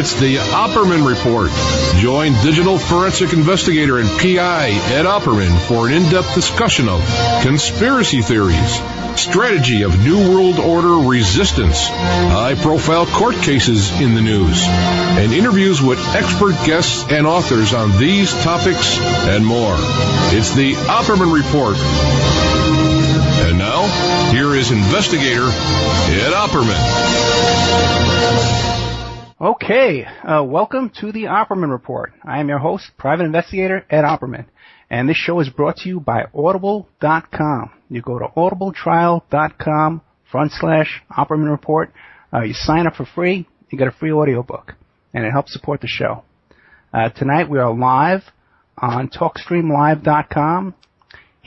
It's the Opperman Report. Join digital forensic investigator and PI Ed Opperman for an in-depth discussion of conspiracy theories, strategy of New World Order resistance, high-profile court cases in the news, and interviews with expert guests and authors on these topics and more. It's the Opperman Report. And now, here is investigator Ed Opperman. Okay, welcome to the Opperman Report. I am your host, private investigator Ed Opperman, and this show is brought to you by Audible.com. You go to audibletrial.com/Opperman Report. You sign up for free, you get a free audiobook, and it helps support the show. Tonight we are live on TalkStreamLive.com,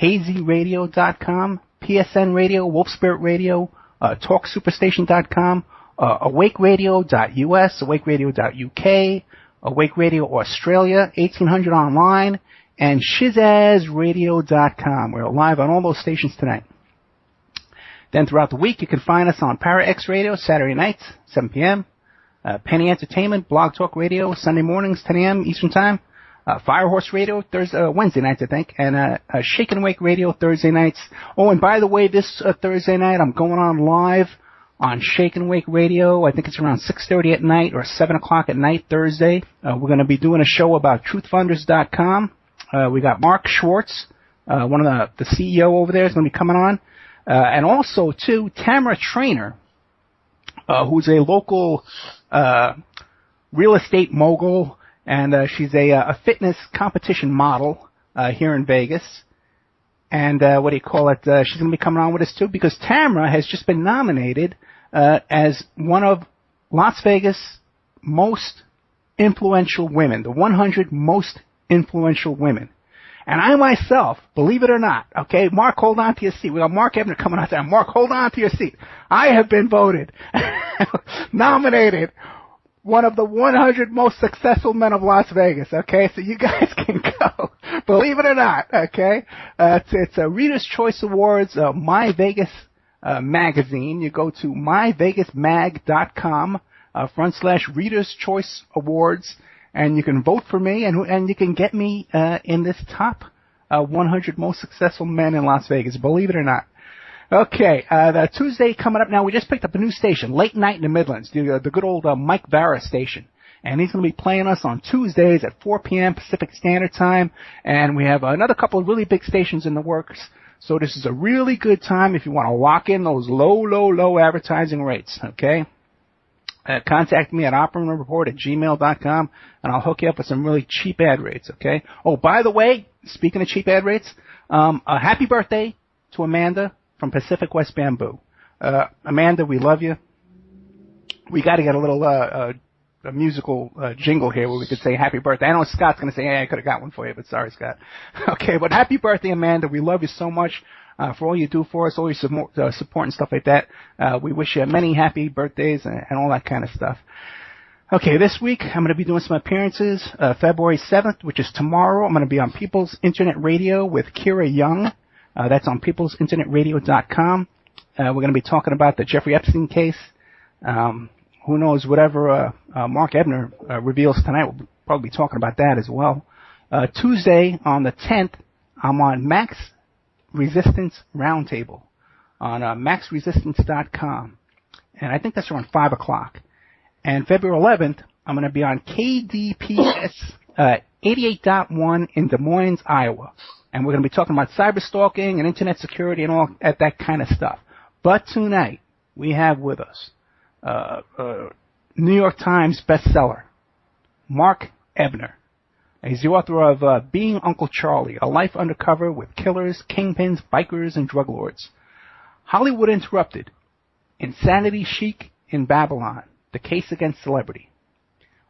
HazyRadio.com, PSN Radio, Wolf Spirit Radio, TalkSuperstation.com, AwakeRadio.us, AwakeRadio.uk, Awake Radio Australia, 1800 online, and ShizazRadio.com. We're live on all those stations tonight. Then throughout the week, you can find us on Para-X Radio, Saturday nights, 7 p.m., Penny Entertainment, Blog Talk Radio, Sunday mornings, 10 a.m. Eastern Time, Firehorse Radio, Wednesday nights, I think, and Shake and Wake Radio, Thursday nights. Oh, and by the way, this Thursday night, I'm going on live on Shake and Wake Radio. I think it's around 6:30 at night or 7 o'clock at night Thursday. We're going to be doing a show about truthfunders.com. We got Mark Schwartz, one of the CEO over there, is going to be coming on. And also, too, Tamara Trainer, who's a local real estate mogul, and she's a fitness competition model here in Vegas. And what do you call it? She's going to be coming on with us, too, because Tamara has just been nominated as one of Las Vegas' most influential women, the 100 most influential women. And I myself, believe it or not, okay, Mark, hold on to your seat. We got Mark Ebner coming out there. Mark, hold on to your seat. I have been voted, nominated one of the 100 most successful men of Las Vegas, okay? So you guys can go, believe it or not, okay? It's a Reader's Choice Awards, My Vegas magazine. You go to myvegasmag.com /Reader's Choice Awards, and you can vote for me, and you can get me in this top 100 most successful men in Las Vegas, believe it or not. Okay, the Tuesday coming up now, we just picked up a new station, Late Night in the Midlands, the good old Mike Vara station. And he's going to be playing us on Tuesdays at 4 p.m. Pacific Standard Time. And we have another couple of really big stations in the works. So this is a really good time if you want to lock in those low advertising rates, okay? Contact me at oppermanreport@gmail.com, and I'll hook you up with some really cheap ad rates, okay? Oh, by the way, speaking of cheap ad rates, a happy birthday to Amanda from Pacific West Bamboo. Amanda, we love you. We got to get a little a musical jingle here where we could say happy birthday. I know Scott's going to say, hey, I could have got one for you, but sorry, Scott. Okay, but happy birthday, Amanda. We love you so much for all you do for us, all your support and stuff like that. We wish you many happy birthdays and all that kind of stuff. Okay, this week I'm going to be doing some appearances. February 7th, which is tomorrow, I'm going to be on People's Internet Radio with Kira Young. That's on people'sinternetradio.com. We're going to be talking about the Jeffrey Epstein case. Who knows, whatever Mark Ebner reveals tonight, we'll probably be talking about that as well. Tuesday on the 10th, I'm on Max Resistance Roundtable on maxresistance.com. And I think that's around 5 o'clock. And February 11th, I'm going to be on KDPS 88.1 in Des Moines, Iowa. And we're going to be talking about cyber stalking and internet security and all that kind of stuff. But tonight, we have with us New York Times bestseller, Mark Ebner. He's the author of Being Uncle Charlie, A Life Undercover with Killers, Kingpins, Bikers, and Drug Lords. Hollywood Interrupted, Insanity Chic in Babylon, The Case Against Celebrity.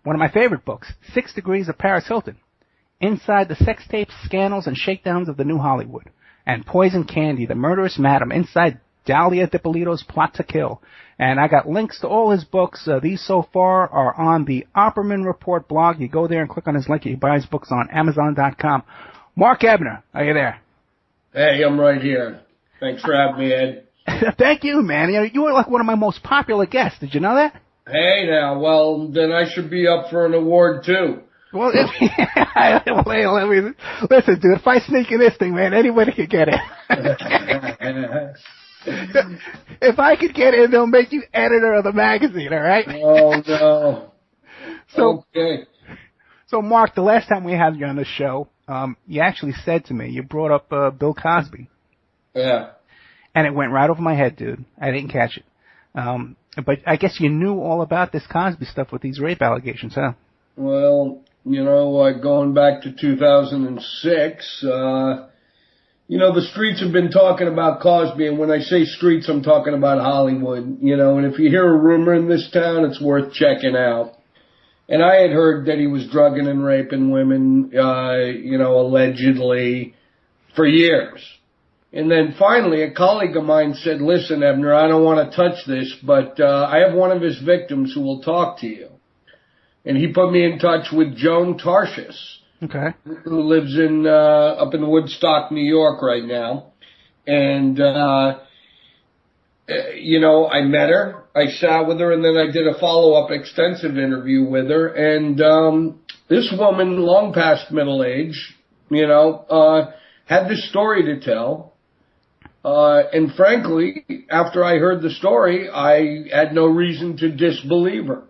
One of my favorite books, 6 Degrees of Paris Hilton, Inside the Sex Tapes, Scandals, and Shakedowns of the New Hollywood. And Poison Candy, The Murderous Madam, Inside Dahlia Dippolito's Plot to Kill. And I got links to all his books. These so far are on the Opperman Report blog. You go there and click on his link. You buy his books on Amazon.com. Mark Ebner, are you there? Hey, I'm right here. Thanks for having me, Ed. Thank you, man. You were like one of my most popular guests. Did you know that? Hey now, well, then I should be up for an award too. Well, let me listen, dude. If I sneak in this thing, man, anybody could get it. If I could get in, they'll make you editor of the magazine. All right? Oh no. So, okay. So, Mark, the last time we had you on the show, you actually said to me, you brought up Bill Cosby. Yeah. And it went right over my head, dude. I didn't catch it. But I guess you knew all about this Cosby stuff with these rape allegations, huh? Well, going back to 2006, the streets have been talking about Cosby, and when I say streets, I'm talking about Hollywood, and if you hear a rumor in this town, it's worth checking out. And I had heard that he was drugging and raping women, allegedly, for years. And then finally, a colleague of mine said, listen, Ebner, I don't want to touch this, but I have one of his victims who will talk to you. And he put me in touch with Joan Tarshis, okay, who lives in up in Woodstock, New York right now. And, I met her, I sat with her, and then I did a follow-up extensive interview with her. And this woman, long past middle age, had this story to tell. And frankly, after I heard the story, I had no reason to disbelieve her.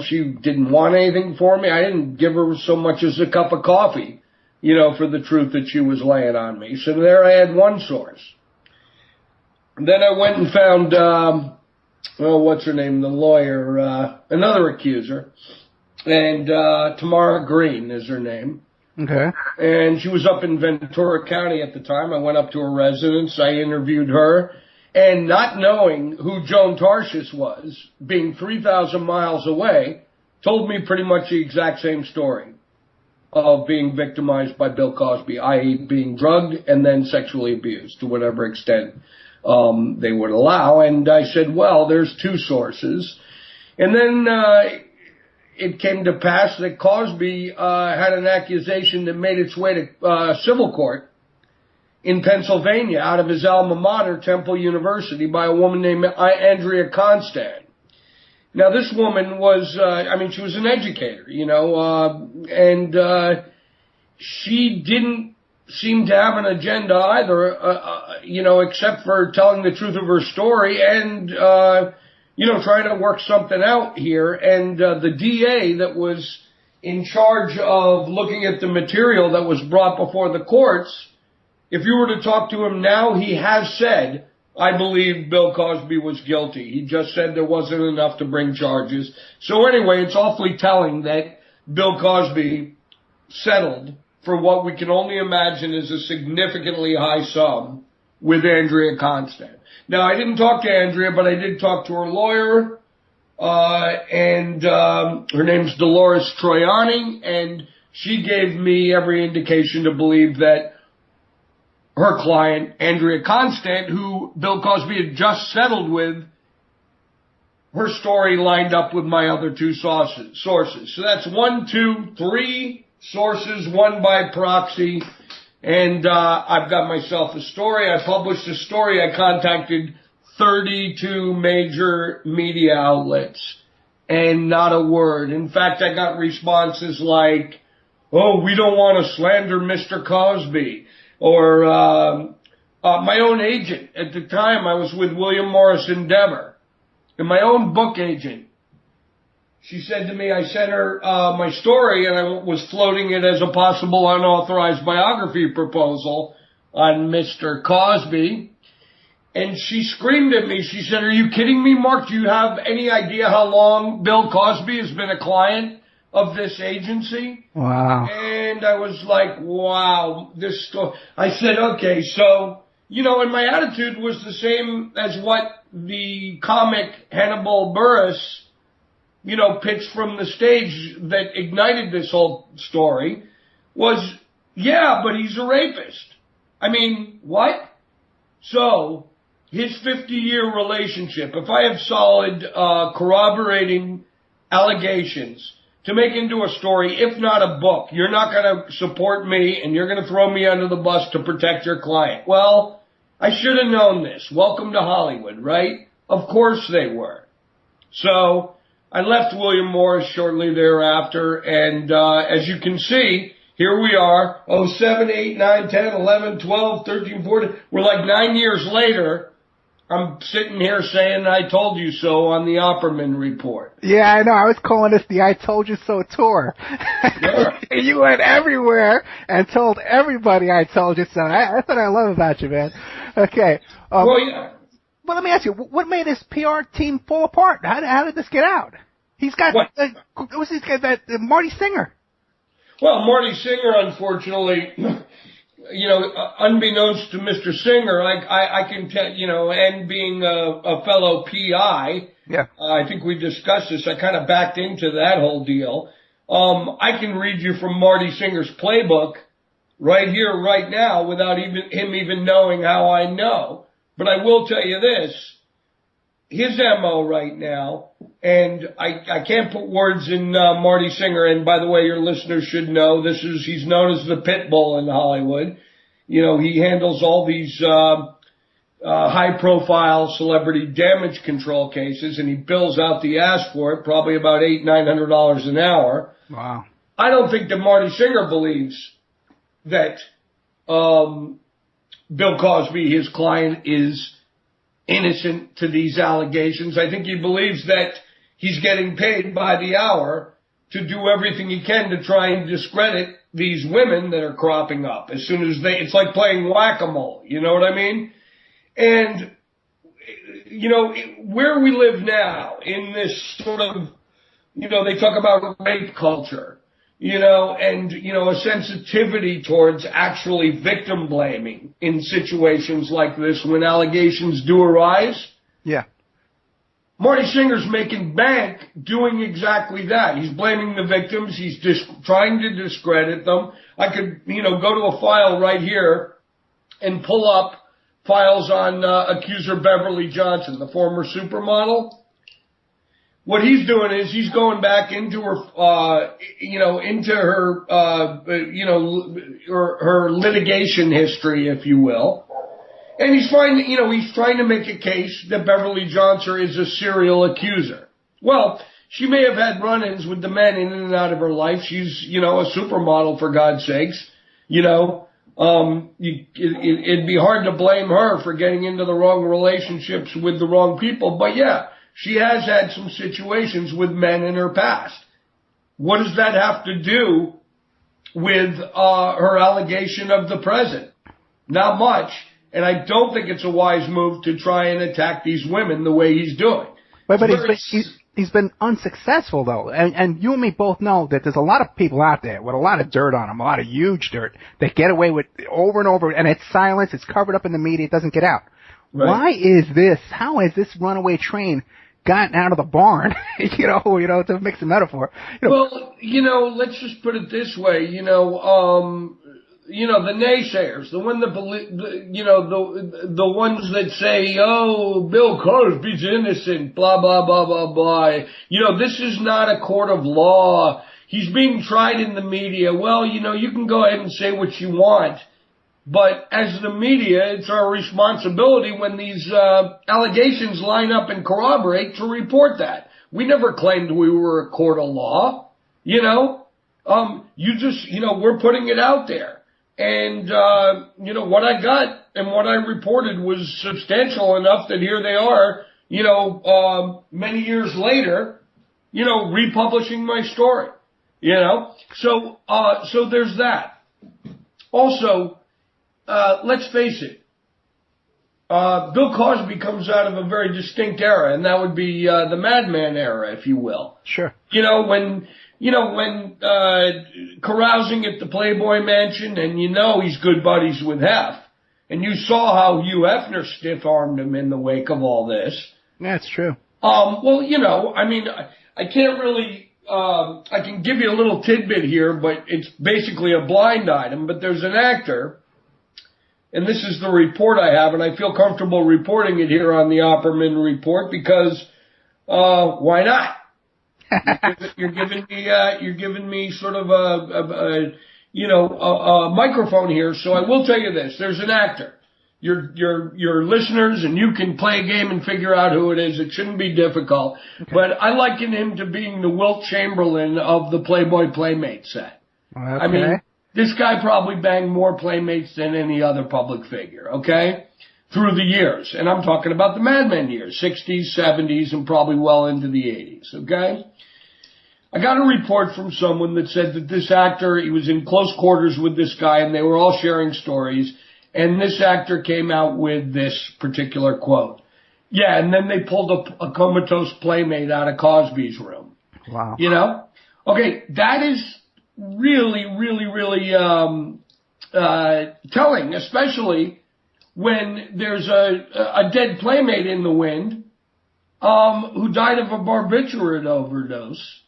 She didn't want anything for me. I didn't give her so much as a cup of coffee, for the truth that she was laying on me. So there I had one source. Then I went and found, what's her name? The lawyer, another accuser. And, Tamara Green is her name. Okay. And she was up in Ventura County at the time. I went up to her residence. I interviewed her. And not knowing who Joan Tarshis was, being 3,000 miles away, told me pretty much the exact same story of being victimized by Bill Cosby, i.e. being drugged and then sexually abused to whatever extent they would allow. And I said, well, there's two sources. And then it came to pass that Cosby had an accusation that made its way to civil court in Pennsylvania out of his alma mater, Temple University, by a woman named Andrea Constand. Now, this woman was, she was an educator, and she didn't seem to have an agenda either, except for telling the truth of her story and, trying to work something out here. And the DA that was in charge of looking at the material that was brought before the courts, if you were to talk to him now, he has said, I believe Bill Cosby was guilty. He just said there wasn't enough to bring charges. So anyway, it's awfully telling that Bill Cosby settled for what we can only imagine is a significantly high sum with Andrea Constand. Now, I didn't talk to Andrea, but I did talk to her lawyer, and her name's Dolores Troiani, and she gave me every indication to believe that her client, Andrea Constand, who Bill Cosby had just settled with, her story lined up with my other two sources. So that's 1, 2, 3 sources, one by proxy. And I've got myself a story. I published a story. I contacted 32 major media outlets, and not a word. In fact, I got responses like, oh, we don't want to slander Mr. Cosby. Or my own agent. At the time, I was with William Morris Endeavor. And my own book agent, she said to me, I sent her my story, and I was floating it as a possible unauthorized biography proposal on Mr. Cosby. And she screamed at me. She said, are you kidding me, Mark? Do you have any idea how long Bill Cosby has been a client of this agency? Wow. And I was like, wow, this story. I said, okay, so, and my attitude was the same as what the comic Hannibal Buress, pitched from the stage that ignited this whole story was, yeah, but he's a rapist. I mean, what? So, his 50-year relationship, if I have solid, corroborating allegations to make into a story, if not a book, you're not going to support me and you're going to throw me under the bus to protect your client. Well, I should have known this. Welcome to Hollywood, right? Of course they were. So I left William Morris shortly thereafter, and as you can see, here we are, 7, 8, 9, 10, 11, 12, 13, 14. We're like 9 years later. I'm sitting here saying I told you so on the Opperman report. Yeah, I know. I was calling this the I Told You So tour. Sure. You went everywhere and told everybody I told you so. That's what I love about you, man. Okay. Well, yeah. Well, let me ask you, what made this PR team fall apart? How did this get out? He's got, what's this guy, Marty Singer? Well, Marty Singer, unfortunately, unbeknownst to Mr. Singer, I can tell, and being a fellow PI, yeah, I think we discussed this. I kind of backed into that whole deal. I can read you from Marty Singer's playbook right here, right now, without him even knowing how I know. But I will tell you this. His MO right now, and I can't put words in Marty Singer, and by the way, your listeners should know, he's known as the pit bull in Hollywood. He handles all these high-profile celebrity damage control cases, and he bills out the ass for it, probably about $800-900 an hour. Wow. I don't think that Marty Singer believes that Bill Cosby, his client, is innocent to these allegations. I think he believes that he's getting paid by the hour to do everything he can to try and discredit these women that are cropping up as soon as it's like playing whack-a-mole. You know what I mean? And, where we live now in this sort of, they talk about rape culture, and, a sensitivity towards actually victim blaming in situations like this when allegations do arise. Yeah. Marty Singer's making bank doing exactly that. He's blaming the victims. He's trying to discredit them. I could, go to a file right here and pull up files on accuser Beverly Johnson, the former supermodel. What he's doing is he's going back into her, her litigation history, if you will. And he's trying to make a case that Beverly Johnson is a serial accuser. Well, she may have had run-ins with the men in and out of her life. She's, a supermodel, for God's sakes. It'd be hard to blame her for getting into the wrong relationships with the wrong people. But yeah, she has had some situations with men in her past. What does that have to do with her allegation of the present? Not much. And I don't think it's a wise move to try and attack these women the way he's doing. But he's been unsuccessful, though. And you and me both know that there's a lot of people out there with a lot of dirt on them, a lot of huge dirt, that get away with over and over, and it's silenced, it's covered up in the media, it doesn't get out. Right. Why is this? How has this runaway train gotten out of the barn? To mix a metaphor. Well, let's just put it this way. The naysayers, the ones that say, oh, Bill Cosby's innocent, blah, blah, blah, blah, blah. This is not a court of law. He's being tried in the media. Well, you can go ahead and say what you want. But as the media, it's our responsibility when these allegations line up and corroborate to report that. We never claimed we were a court of law. We're putting it out there. And, what I got and what I reported was substantial enough that here they are, many years later, republishing my story, So there's that. Also, let's face it, Bill Cosby comes out of a very distinct era, and that would be, the Madman era, if you will. Sure. When carousing at the Playboy Mansion, and he's good buddies with Hef. And you saw how Hugh Hefner stiff-armed him in the wake of all this. That's true. I can't really, I can give you a little tidbit here, but it's basically a blind item. But there's an actor, and this is the report I have, and I feel comfortable reporting it here on the Opperman report because, why not? You're giving me sort of a microphone here. So I will tell you this. There's an actor. your listeners, and you can play a game and figure out who it is. It shouldn't be difficult. Okay. But I liken him to being the Wilt Chamberlain of the Playboy Playmate set. Okay. I mean, this guy probably banged more Playmates than any other public figure, okay, through the years. And I'm talking about the Mad Men years, 60s, 70s, and probably well into the 80s, okay? I got a report from someone that said that this actor, he was in close quarters with this guy, and they were all sharing stories. And this actor came out with this particular quote. Yeah, and then they pulled a comatose Playmate out of Cosby's room. Wow. You know? Okay, that is really, really, really telling, especially when there's a dead Playmate in the wind who died of a barbiturate overdose.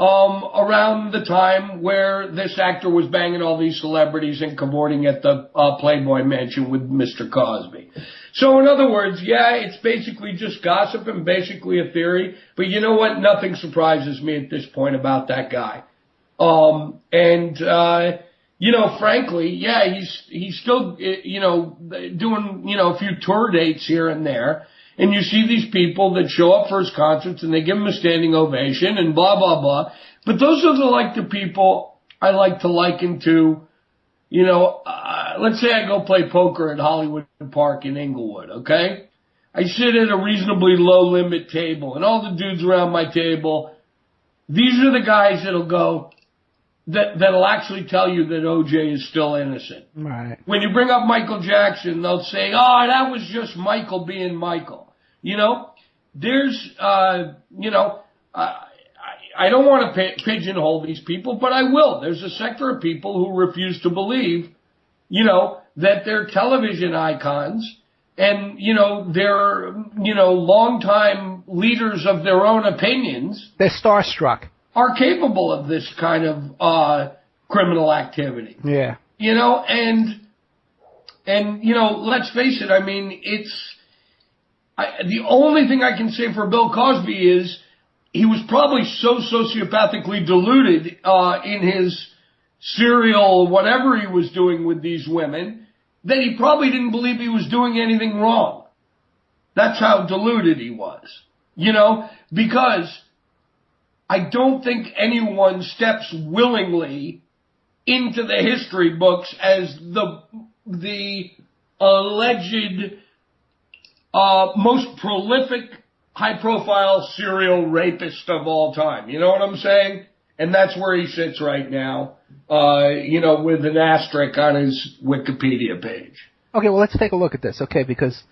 Around the time where this actor was banging all these celebrities and cavorting at the Playboy Mansion with Mr. Cosby. So in other words, yeah, it's basically just gossip and basically a theory, but you know what? Nothing surprises me at this point about that guy. You know, frankly, yeah, he's still, you know, doing, you know, a few tour dates here and there. And you see these people that show up for his concerts and they give him a standing ovation and blah, blah, blah. But those are the people I like to liken to, you know, let's say I go play poker at Hollywood Park in Inglewood, okay? I sit at a reasonably low limit table and all the dudes around my table, these are the guys that'll actually tell you that OJ is still innocent. Right. When you bring up Michael Jackson, they'll say, oh, that was just Michael being Michael. You know, there's, you know, I don't want to pigeonhole these people, but I will. There's a sector of people who refuse to believe, you know, that they're television icons and, you know, they're, you know, longtime leaders of their own opinions. They're starstruck. Are capable of this kind of criminal activity. Yeah. You know, and you know, let's face it, I mean, the only thing I can say for Bill Cosby is he was probably so sociopathically deluded in his serial whatever he was doing with these women that he probably didn't believe he was doing anything wrong. That's how deluded he was. You know, because I don't think anyone steps willingly into the history books as the alleged most prolific, high-profile serial rapist of all time. You know what I'm saying? And that's where he sits right now, you know, with an asterisk on his Wikipedia page. Okay, well, let's take a look at this, okay, because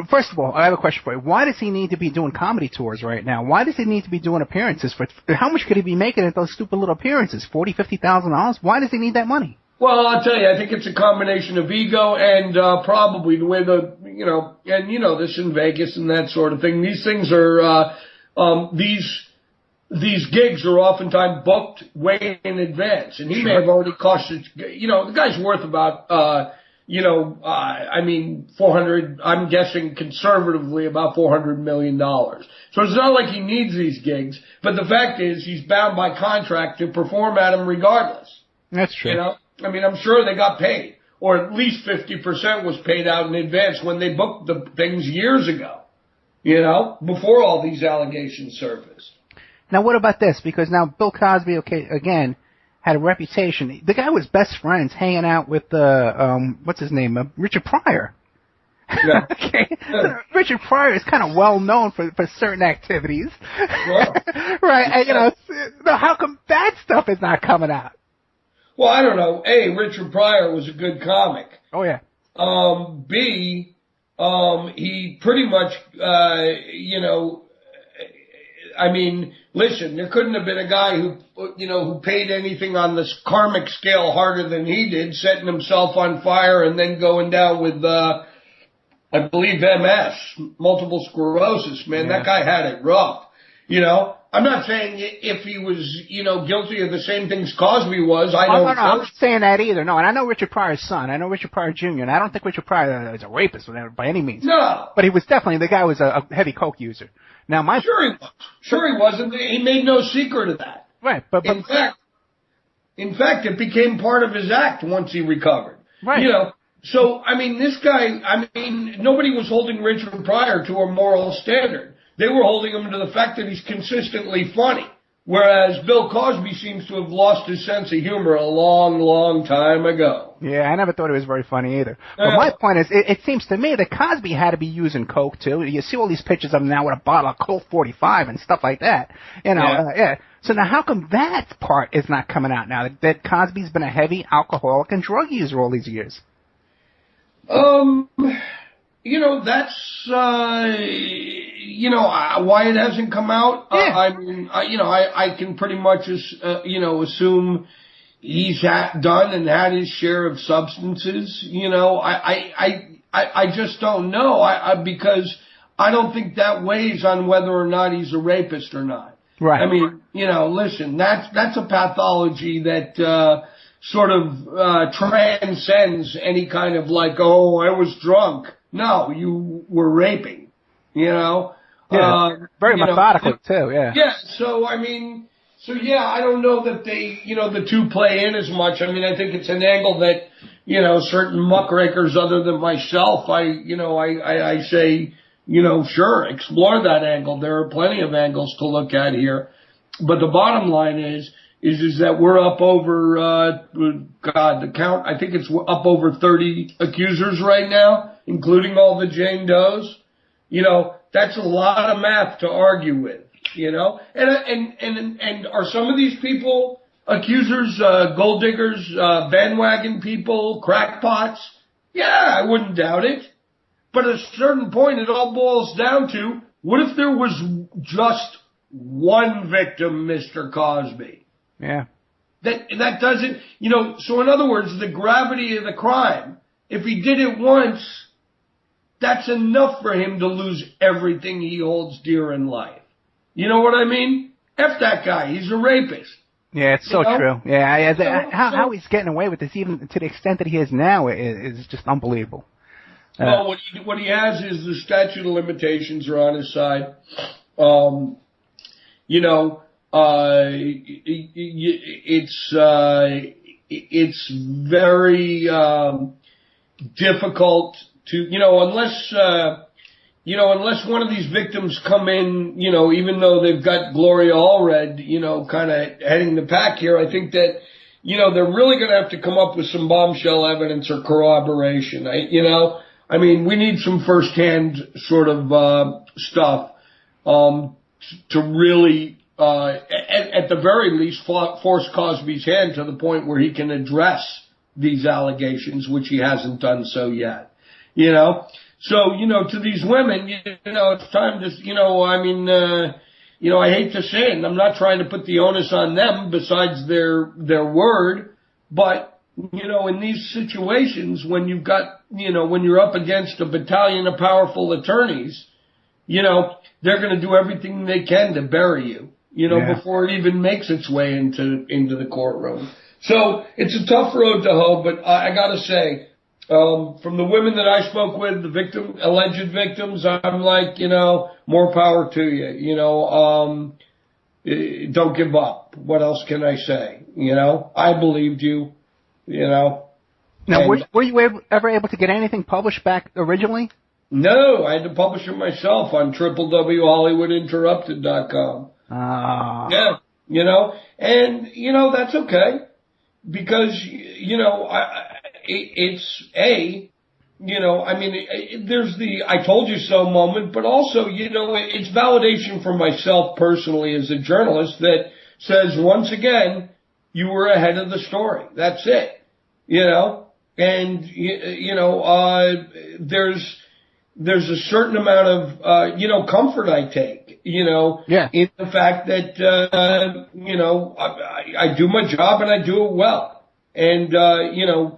first of all, I have a question for you. Why does he need to be doing comedy tours right now? Why does he need to be doing appearances? How much could he be making at those stupid little appearances? $40,000, $50,000? Why does he need that money? Well, I'll tell you, I think it's a combination of ego and probably the way you know, and you know this in Vegas and that sort of thing. These things are, these gigs are oftentimes booked way in advance, and he may have already cost it. You know, the guy's worth about, you know, I mean, I'm guessing conservatively about $400 million. So it's not like he needs these gigs, but the fact is he's bound by contract to perform at them regardless. That's true. You know, I mean, I'm sure they got paid, or at least 50% was paid out in advance when they booked the things years ago, you know, before all these allegations surfaced. Now, what about this? Because now Bill Cosby, okay, again, had a reputation. The guy was best friends hanging out with, what's his name, Richard Pryor. Yeah. Okay. Richard Pryor is kind of well known for certain activities. Well, right. And, you know, how come that stuff is not coming out? Well, I don't know. A, Richard Pryor was a good comic. Oh, yeah. B, he pretty much, you know, I mean, listen, there couldn't have been a guy who, you know, who paid anything on this karmic scale harder than he did, setting himself on fire and then going down with, I believe MS, multiple sclerosis. Man, yeah. That guy had it rough, you know. I'm not saying if he was, you know, guilty of the same things Cosby was. No, I'm not saying that either. No, and I know Richard Pryor's son. I know Richard Pryor Jr., and I don't think Richard Pryor is a rapist by any means. No. But he was definitely, the guy was a heavy coke user. Now, Sure he was. Sure he wasn't. He made no secret of that. Right, but in fact, it became part of his act once he recovered. Right. You know, So, I mean, this guy, nobody was holding Richard Pryor to a moral standard. They were holding him to the fact that he's consistently funny. Whereas Bill Cosby seems to have lost his sense of humor a long, long time ago. Yeah, I never thought it was very funny either. But my point is, it seems to me that Cosby had to be using Coke, too. You see all these pictures of him now with a bottle of Colt 45 and stuff like that. You know, So now how come that part is not coming out now, that Cosby's been a heavy alcoholic and drug user all these years? You know, that's, you know, why it hasn't come out. I can pretty much, assume he's done and had his share of substances. You know, I just don't know. Because I don't think that weighs on whether or not he's a rapist or not. Right. I mean, you know, listen, that's a pathology that, sort of, transcends any kind of like, oh, I was drunk. No, you were raping, you know? Yeah, very methodical, too, yeah. Yeah, so, I don't know that they, you know, the two play in as much. I mean, I think it's an angle that, you know, certain muckrakers other than myself, I say, you know, sure, explore that angle. There are plenty of angles to look at here. But the bottom line is that we're up over, the count, I think it's up over 30 accusers right now, including all the Jane Does. You know, that's a lot of math to argue with, you know? And are some of these people accusers, gold diggers, bandwagon people, crackpots? Yeah, I wouldn't doubt it. But at a certain point, it all boils down to, what if there was just one victim, Mr. Cosby? Yeah. That doesn't, you know, so in other words, the gravity of the crime, if he did it once, that's enough for him to lose everything he holds dear in life. You know what I mean? F that guy. He's a rapist. Yeah, it's so true. Yeah, how he's getting away with this, even to the extent that he is now, is just unbelievable. Well, what he has is the statute of limitations are on his side. You know, it's very difficult to, you know, unless one of these victims come in, you know, even though they've got Gloria Allred, you know, kind of heading the pack here, I think that, you know, they're really going to have to come up with some bombshell evidence or corroboration. I mean, we need some firsthand sort of stuff to really, at the very least, force Cosby's hand to the point where he can address these allegations, which he hasn't done so yet. You know, so, you know, to these women, you know, it's time to, you know, I mean, you know, I hate to say it, and I'm not trying to put the onus on them besides their word, but, you know, in these situations, when you've got, you know, when you're up against a battalion of powerful attorneys, you know, they're going to do everything they can to bury you, you know, before it even makes its way into the courtroom. So it's a tough road to hoe, but I got to say, from the women that I spoke with, the alleged victims, I'm like, you know, more power to you. You know, don't give up. What else can I say? You know, I believed you, you know. Now, were you ever able to get anything published back originally? No, I had to publish it myself on www.hollywoodinterrupted.com. Yeah, you know, and, you know, that's okay. Because, you know, you know, I mean, there's the I told you so moment, but also, you know, it's validation for myself personally as a journalist that says, once again, you were ahead of the story. That's it, you know, and, you know, there's a certain amount of, you know, comfort I take, you know, in the fact that, you know, I do my job and I do it well. And, you know,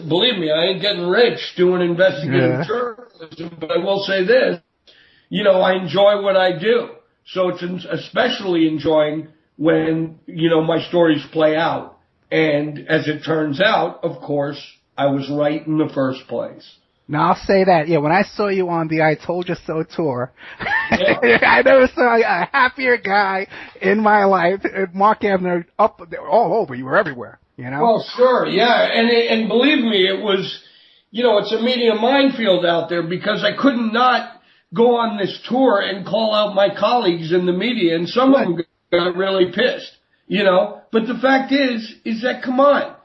believe me, I ain't getting rich doing investigative journalism, but I will say this, you know, I enjoy what I do. So it's especially enjoying when, you know, my stories play out. And as it turns out, of course, I was right in the first place. Now, I'll say that, yeah, when I saw you on the I Told You So tour, I never saw a happier guy in my life. Mark Ebner all over. You were everywhere, you know? Well, sure, yeah. And believe me, it was, it's a media minefield out there because I couldn't not go on this tour and call out my colleagues in the media, and some of them got really pissed, But the fact is that, come on,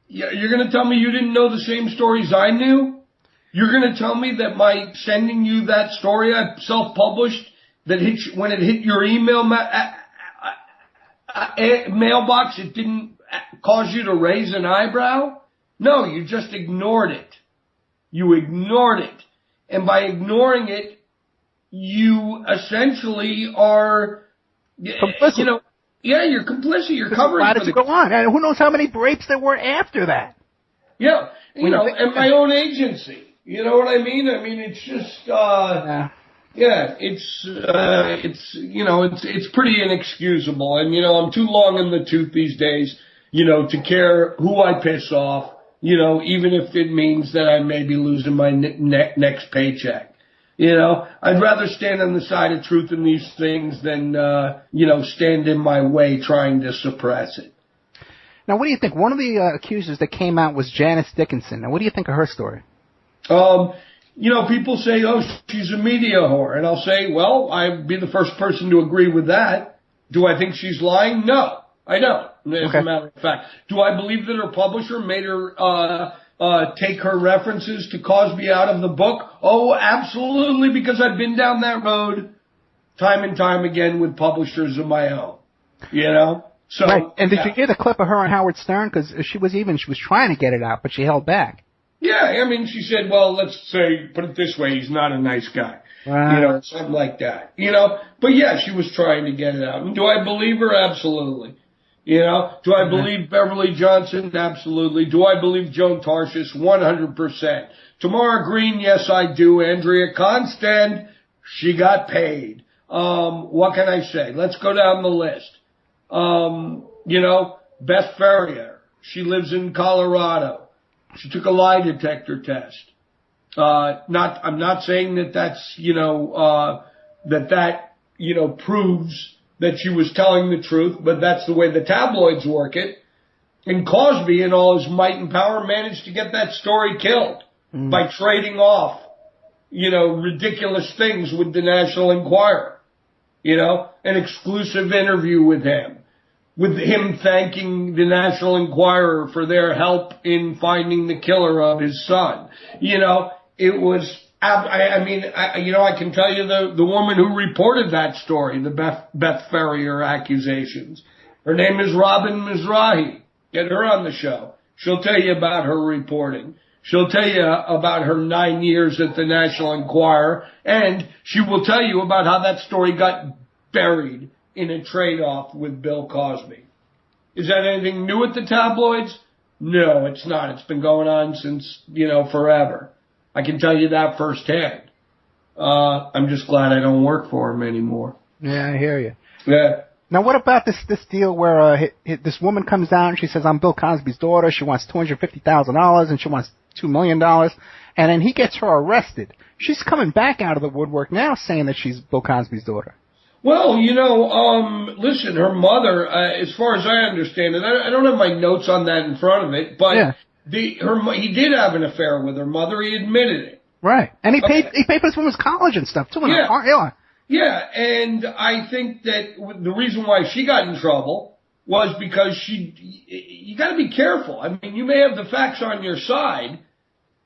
you're going to tell me you didn't know the same stories I knew? You're going to tell me that by sending you that story I self-published, that when it hit your email mailbox, it didn't cause you to raise an eyebrow? No, you just ignored it. You ignored it. And by ignoring it, you essentially are, complicit. You're complicit. You're covering for the... go on. And who knows how many rapes there were after that? Yeah. And my own agency. You know what I mean? I mean, it's just, it's pretty inexcusable. And, I'm too long in the tooth these days, to care who I piss off, even if it means that I may be losing my next paycheck. I'd rather stand on the side of truth in these things than, stand in my way trying to suppress it. Now, what do you think? One of the accusers that came out was Janice Dickinson. Now, what do you think of her story? People say, oh, she's a media whore. And I'll say, well, I'd be the first person to agree with that. Do I think she's lying? No, I don't. As a matter of fact. Do I believe that her publisher made her take her references to Cosby out of the book? Oh, absolutely, because I've been down that road time and time again with publishers of my own, So, right. And did you hear the clip of her on Howard Stern? Because she was trying to get it out, but she held back. Yeah, I mean, she said, well, let's say, put it this way, he's not a nice guy. Right. Something like that. But yeah, she was trying to get it out. And do I believe her? Absolutely. Do I believe Beverly Johnson? Absolutely. Do I believe Joan Tarshish? 100%. Tamara Green? Yes, I do. Andrea Constand? She got paid. What can I say? Let's go down the list. Beth Ferrier. She lives in Colorado. She took a lie detector test. I'm not saying that that's, proves that she was telling the truth, but that's the way the tabloids work it. And Cosby, in all his might and power, managed to get that story killed by trading off, ridiculous things with the National Enquirer. An exclusive interview with him thanking the National Enquirer for their help in finding the killer of his son. It was, I can tell you the woman who reported that story, the Beth Ferrier accusations. Her name is Robin Mizrahi. Get her on the show. She'll tell you about her reporting. She'll tell you about her 9 years at the National Enquirer, and she will tell you about how that story got buried in a trade-off with Bill Cosby. Is that anything new at the tabloids? No, it's not. It's been going on since, forever. I can tell you that firsthand. I'm just glad I don't work for him anymore. Yeah, I hear you. Yeah. Now, what about this deal where this woman comes down and she says, I'm Bill Cosby's daughter. She wants $250,000 and she wants $2 million. And then he gets her arrested. She's coming back out of the woodwork now saying that she's Bill Cosby's daughter. Well, listen, her mother, as far as I understand it, I don't have my notes on that in front of it, but he did have an affair with her mother. He admitted it. Right. And he paid for this woman's college and stuff, too. Yeah, and I think that the reason why she got in trouble was because you got to be careful. I mean, you may have the facts on your side,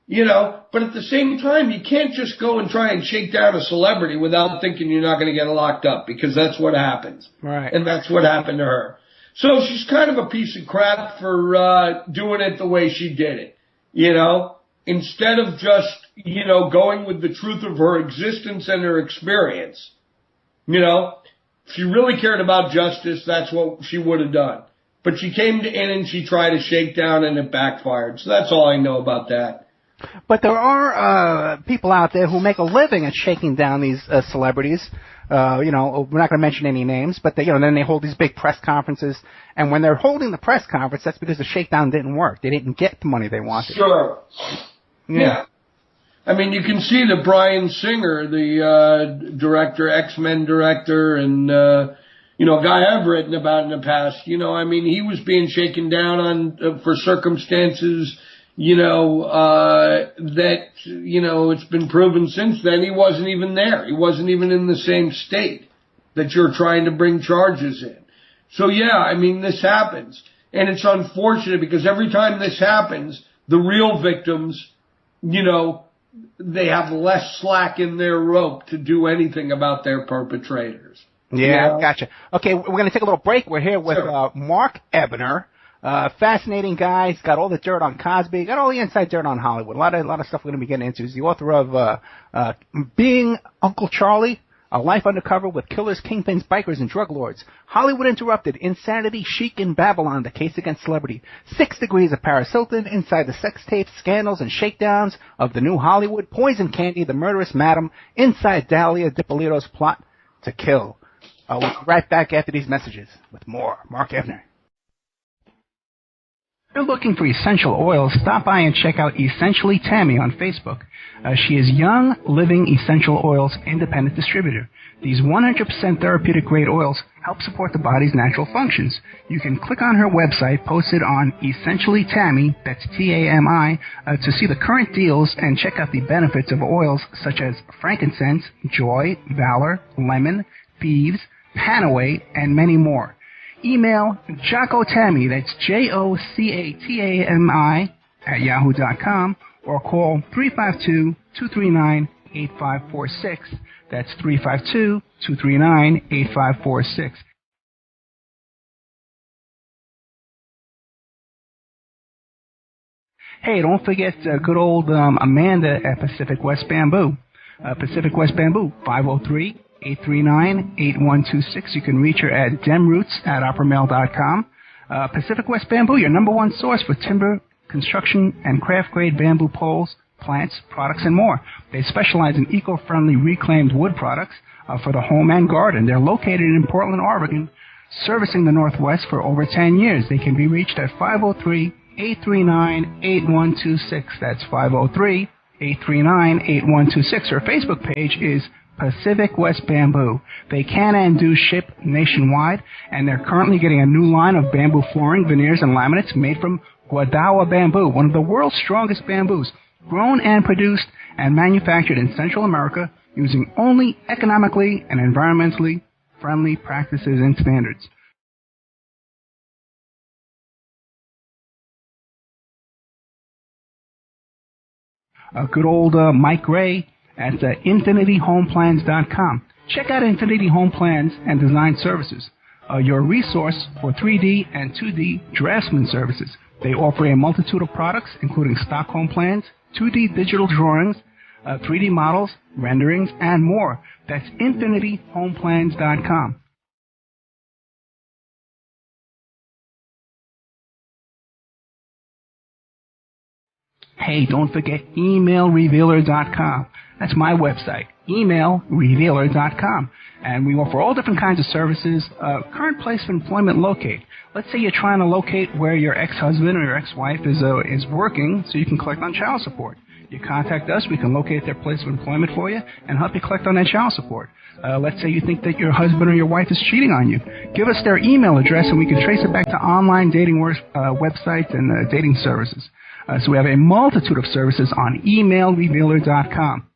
but at the same time, you can't just go and try and shake down a celebrity without thinking you're not going to get locked up, because that's what happens. Right. And that's what happened to her. So she's kind of a piece of crap for doing it the way she did it, instead of just, going with the truth of her existence and her experience. If she really cared about justice, that's what she would have done. But she came in and she tried to shake down and it backfired. So that's all I know about that. But there are people out there who make a living at shaking down these celebrities. We're not going to mention any names, but then they hold these big press conferences. And when they're holding the press conference, that's because the shakedown didn't work. They didn't get the money they wanted. Sure. Yeah. I mean, you can see that Bryan Singer, the director, X-Men director, and, guy I've written about in the past, he was being shaken down on for circumstances, that, it's been proven since then he wasn't even there. He wasn't even in the same state that you're trying to bring charges in. So yeah, I mean, this happens. And it's unfortunate because every time this happens, the real victims, they have less slack in their rope to do anything about their perpetrators. Yeah, gotcha. Okay, we're going to take a little break. We're here with Mark Ebner. Fascinating guy. He's got all the dirt on Cosby. Got all the inside dirt on Hollywood. A lot of stuff we're going to be getting into. He's the author of Being Uncle Charlie, A Life Undercover with Killers, Kingpins, Bikers, and Drug Lords. Hollywood Interrupted, Insanity, Chic in Babylon, The Case Against Celebrity. 6 Degrees of Paris Hilton, Inside the Sex Tapes, Scandals, and Shakedowns of the New Hollywood. Poison Candy, The Murderous Madam, Inside Dahlia Dippolito's Plot to Kill. We'll be right back after these messages with more Mark Ebner. If you're looking for essential oils, stop by and check out Essentially Tammy on Facebook. She is Young Living Essential Oils Independent Distributor. These 100% therapeutic grade oils help support the body's natural functions. You can click on her website posted on Essentially Tammy, that's T-A-M-I, to see the current deals and check out the benefits of oils such as frankincense, joy, valor, lemon, thieves, Panaway, and many more. Email Jocotami, that's Jocatami @yahoo.com, or call 352-239-8546. That's 352-239-8546. Hey, don't forget good old Amanda at Pacific West Bamboo. Pacific West Bamboo, 503-839-8126. You can reach her at demroots@oppermail.com. Pacific West Bamboo, your number one source for timber, construction, and craft-grade bamboo poles, plants, products, and more. They specialize in eco-friendly reclaimed wood products for the home and garden. They're located in Portland, Oregon, servicing the Northwest for over 10 years. They can be reached at 503-839-8126. That's 503-839-8126. Her Facebook page is Pacific West Bamboo. They can and do ship nationwide, and they're currently getting a new line of bamboo flooring, veneers, and laminates made from Guadawa bamboo, one of the world's strongest bamboos, grown and produced and manufactured in Central America using only economically and environmentally friendly practices and standards. Good old Mike Gray at infinityhomeplans.com. Check out Infinity Home Plans and Design Services, your resource for 3D and 2D draftsman services. They offer a multitude of products, including stock home plans, 2D digital drawings, 3D models, renderings, and more. That's infinityhomeplans.com. Hey, don't forget emailrevealer.com. That's my website, emailrevealer.com. And we offer all different kinds of services. Current place of employment locate. Let's say you're trying to locate where your ex-husband or your ex-wife is working so you can collect on child support. You contact us, we can locate their place of employment for you and help you collect on that child support. Let's say you think that your husband or your wife is cheating on you. Give us their email address and we can trace it back to online dating websites and dating services. So we have a multitude of services on emailrevealer.com.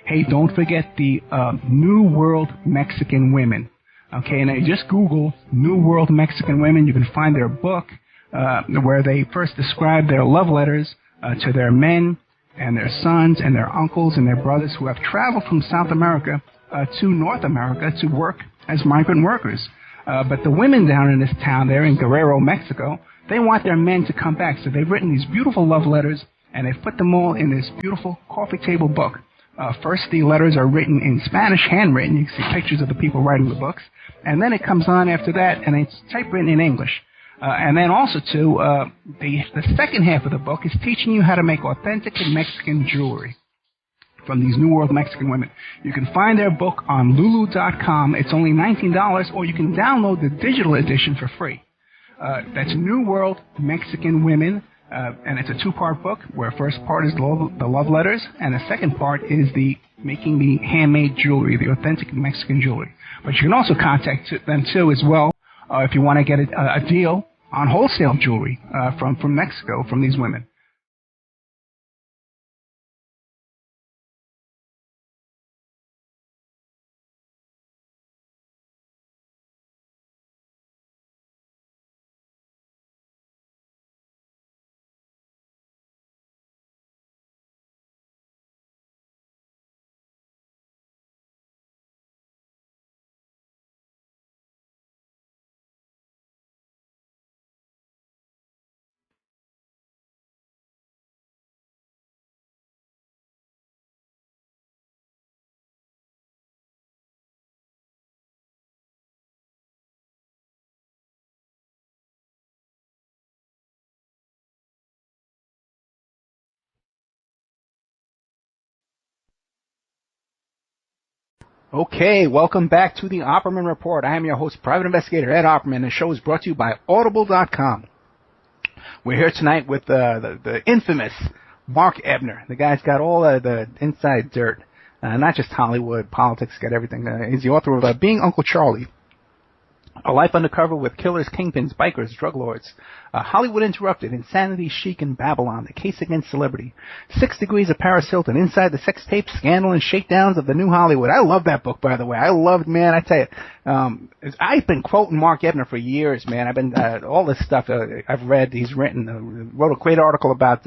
Hey, don't forget the New World Mexican Women. Okay, now you just Google New World Mexican Women. You can find their book where they first describe their love letters to their men and their sons and their uncles and their brothers who have traveled from South America to North America to work as migrant workers. But the women down in this town there in Guerrero, Mexico, they want their men to come back. So they've written these beautiful love letters, and they've put them all in this beautiful coffee table book. First, the letters are written in Spanish, handwritten. You can see pictures of the people writing the books. And then it comes on after that, and it's typewritten in English. And then also, too, the second half of the book is teaching you how to make authentic Mexican jewelry from these New World Mexican women. You can find their book on Lulu.com. It's only $19, or you can download the digital edition for free. That's New World Mexican Women. And it's a two-part book where first part is the love letters, and the second part is the making the handmade jewelry, the authentic Mexican jewelry. But you can also contact them too as well if you want to get a deal on wholesale jewelry from Mexico from these women. Okay, welcome back to the Opperman Report. I am your host, Private Investigator Ed Opperman. The show is brought to you by Audible.com. We're here tonight with the infamous Mark Ebner. The guy's got all the inside dirt, not just Hollywood, politics, got everything. He's the author of Being Uncle Charlie, A Life Undercover with Killers, Kingpins, Bikers, Drug Lords, Hollywood Interrupted, Insanity, Chic, and Babylon, The Case Against Celebrity, 6 Degrees of Paris Hilton, Inside the Sex Tape, Scandal, and Shakedowns of the New Hollywood. I love that book, by the way. Man, I tell you, I've been quoting Mark Ebner for years, man. I've been, all this stuff I've read, he's written, wrote a great article about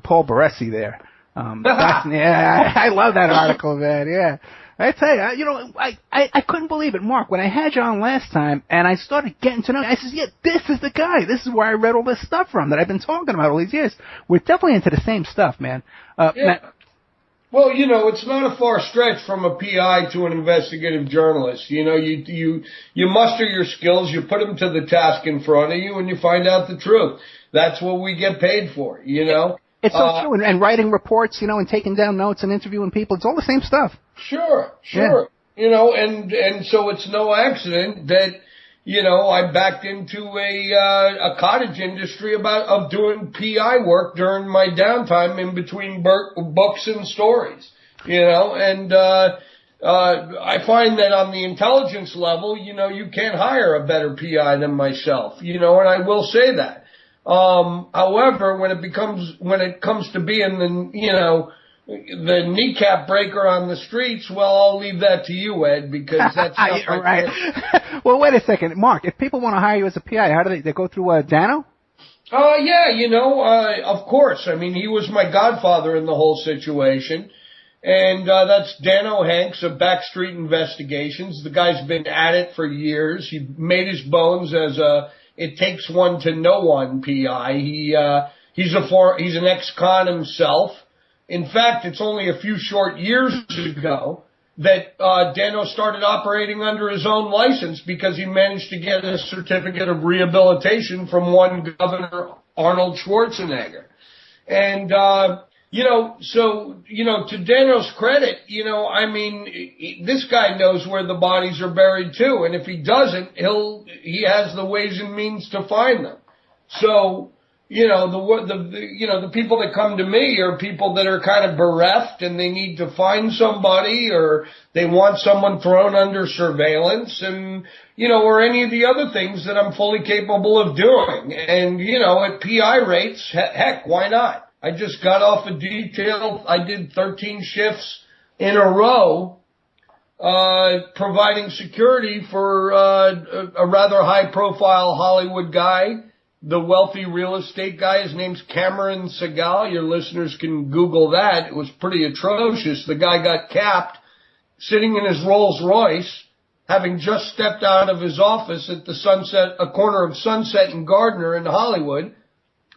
Paul Baresi there. Yeah, I love that article, man, yeah. I tell you, I couldn't believe it, Mark. When I had you on last time and I started getting to know you, I said, yeah, this is the guy. This is where I read all this stuff from that I've been talking about all these years. We're definitely into the same stuff, man. Yeah. Well, it's not a far stretch from a PI to an investigative journalist. You muster your skills, you put them to the task in front of you, and you find out the truth. That's what we get paid for, It's so true. And writing reports, and taking down notes and interviewing people, it's all the same stuff. Sure. Yeah. And so it's no accident that, I backed into a cottage industry of doing PI work during my downtime in between books and stories, and I find that on the intelligence level, you can't hire a better PI than myself, and I will say that. However, when it comes to being the kneecap breaker on the streets, well, I'll leave that to you, Ed, because that's not my right. Well, wait a second, Mark. If people want to hire you as a PI, how do they go through Dano? Yeah, of course. I mean, he was my godfather in the whole situation. And that's Dano Hanks of Backstreet Investigations. The guy's been at it for years. He made his bones as it takes one to know one PI. He's an ex-con himself. In fact, it's only a few short years ago that Dano started operating under his own license because he managed to get a certificate of rehabilitation from one Governor Arnold Schwarzenegger. And to Dano's credit, this guy knows where the bodies are buried too, and if he doesn't, he has the ways and means to find them. So, the people that come to me are people that are kind of bereft and they need to find somebody, or they want someone thrown under surveillance, and, or any of the other things that I'm fully capable of doing. And, at PI rates, heck, why not? I just got off a detail. I did 13 shifts in a row, providing security for a rather high-profile Hollywood guy, the wealthy real estate guy. His name's Cameron Segal. Your listeners can Google that. It was pretty atrocious. The guy got capped sitting in his Rolls Royce, having just stepped out of his office at a corner of Sunset and Gardner in Hollywood,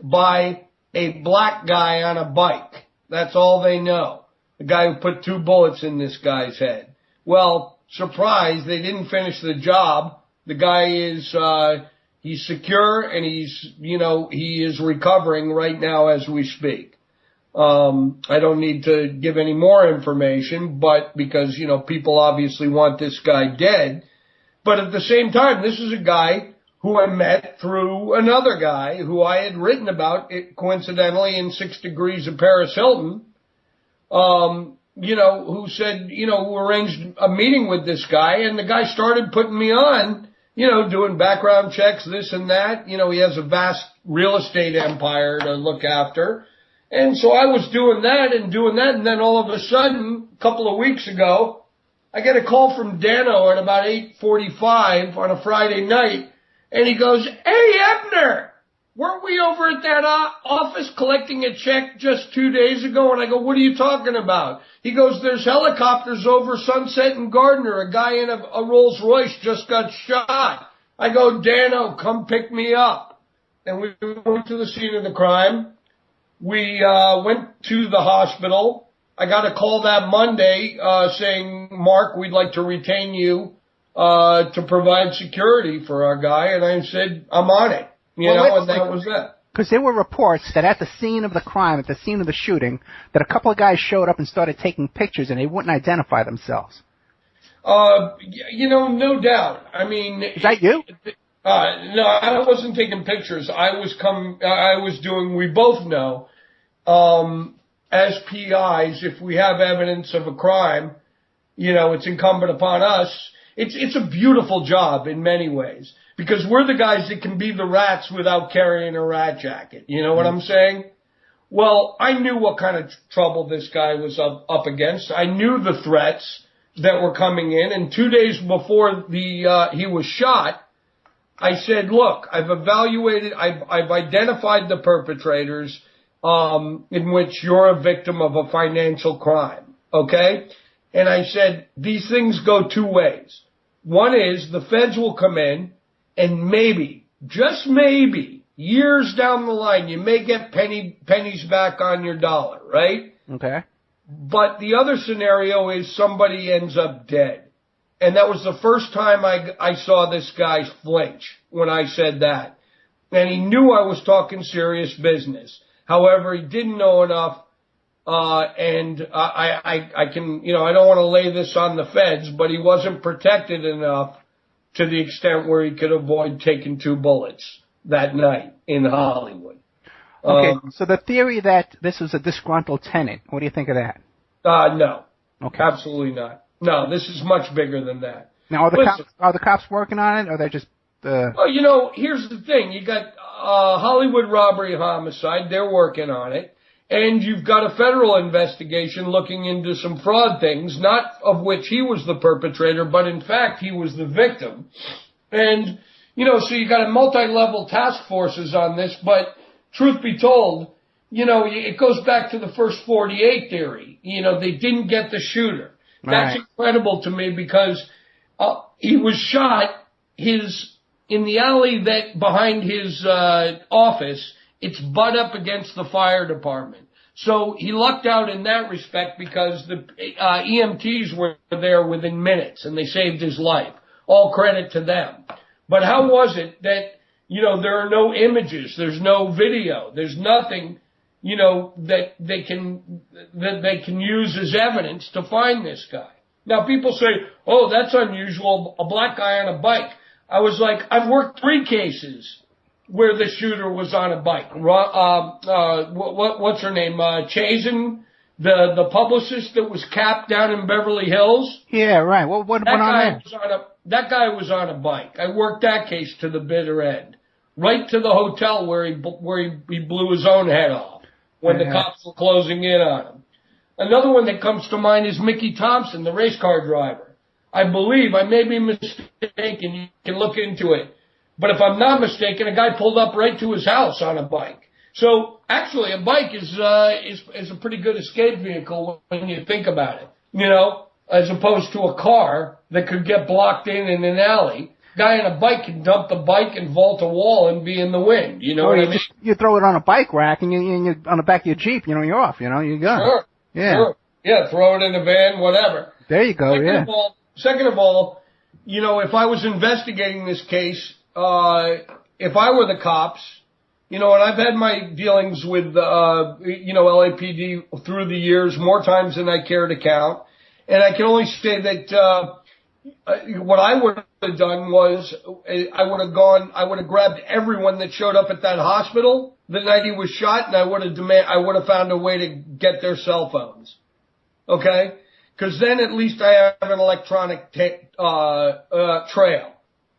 by a black guy on a bike. That's all they know. The guy who put 2 bullets in this guy's head. Well, surprise, they didn't finish the job. The guy is, he's secure, and he is recovering right now as we speak. I don't need to give any more information, but because, people obviously want this guy dead. But at the same time, this is a guy who I met through another guy who I had written about, coincidentally, in 6 Degrees of Paris Hilton, who said, who arranged a meeting with this guy, and the guy started putting me on, doing background checks, this and that. He has a vast real estate empire to look after. And so I was doing that, and then all of a sudden, a couple of weeks ago, I get a call from Dano at about 8:45 on a Friday night, and he goes, "Hey, Ebner, weren't we over at that office collecting a check just 2 days ago?" And I go, "What are you talking about?" He goes, "There's helicopters over Sunset and Gardner. A guy in a Rolls Royce just got shot." I go, "Dano, come pick me up." And we went to the scene of the crime. We went to the hospital. I got a call that Monday saying, "Mark, we'd like to retain you to provide security for our guy." And I said, "I'm on it." And that was that. Because there were reports that at the scene of the crime, at the scene of the shooting, that a couple of guys showed up and started taking pictures, and they wouldn't identify themselves. No doubt. I mean, is that you? No, I wasn't taking pictures. We both know, as PIs, if we have evidence of a crime, it's incumbent upon us. It's a beautiful job in many ways, because we're the guys that can be the rats without carrying a rat jacket. You know what I'm saying? Well, I knew what kind of trouble this guy was up against. I knew the threats that were coming in, and 2 days before he was shot, I said, "Look, I've identified the perpetrators, in which you're a victim of a financial crime, okay?" And I said, these things go two ways. One is the feds will come in, and maybe, just maybe, years down the line, you may get pennies back on your dollar, right? Okay. But the other scenario is somebody ends up dead. And that was the first time I saw this guy flinch when I said that. And he knew I was talking serious business. However, he didn't know enough, and I can, I don't want to lay this on the feds, but he wasn't protected enough to the extent where he could avoid taking 2 bullets that night in Hollywood. Okay, so the theory that this was a disgruntled tenant, what do you think of that? No. Okay. Absolutely not. No, this is much bigger than that. Now, are the cops working on it, or they're just... Well, here's the thing. You got Hollywood robbery homicide. They're working on it. And you've got a federal investigation looking into some fraud things, not of which he was the perpetrator, but in fact he was the victim. And, so you got a multi-level task forces on this, but truth be told, it goes back to the first 48 theory. They didn't get the shooter. That's incredible to me, because he was shot in the alley that behind his office. It's butt up against the fire department. So he lucked out in that respect, because the EMTs were there within minutes and they saved his life. All credit to them. But how was it that, there are no images, there's no video, there's nothing, that they can use as evidence to find this guy? Now people say, "Oh, that's unusual, a black guy on a bike." I was like, I've worked 3 cases where the shooter was on a bike. What's her name? Chazen, the publicist that was capped down in Beverly Hills. Yeah, right. What went on there? That guy was on a bike. I worked that case to the bitter end, right to the hotel where he blew his own head off when the cops were closing in on him. Another one that comes to mind is Mickey Thompson, the race car driver. I believe, I may be mistaken, you can look into it. But if I'm not mistaken, a guy pulled up right to his house on a bike. So actually, a bike is a pretty good escape vehicle when you think about it, as opposed to a car that could get blocked in an alley. Guy on a bike can dump the bike and vault a wall and be in the wind. You know what I mean? You throw it on a bike rack and you on the back of your Jeep, you're off. You're done. Sure. Yeah. Sure. Yeah. Throw it in a van, whatever. There you go. Second of all, if I was investigating this case, if I were the cops, and I've had my dealings with, LAPD through the years, more times than I care to count. And I can only say that, what I would have done was I would have grabbed everyone that showed up at that hospital the night he was shot, and I would have found a way to get their cell phones. Okay? Because then at least I have an electronic trail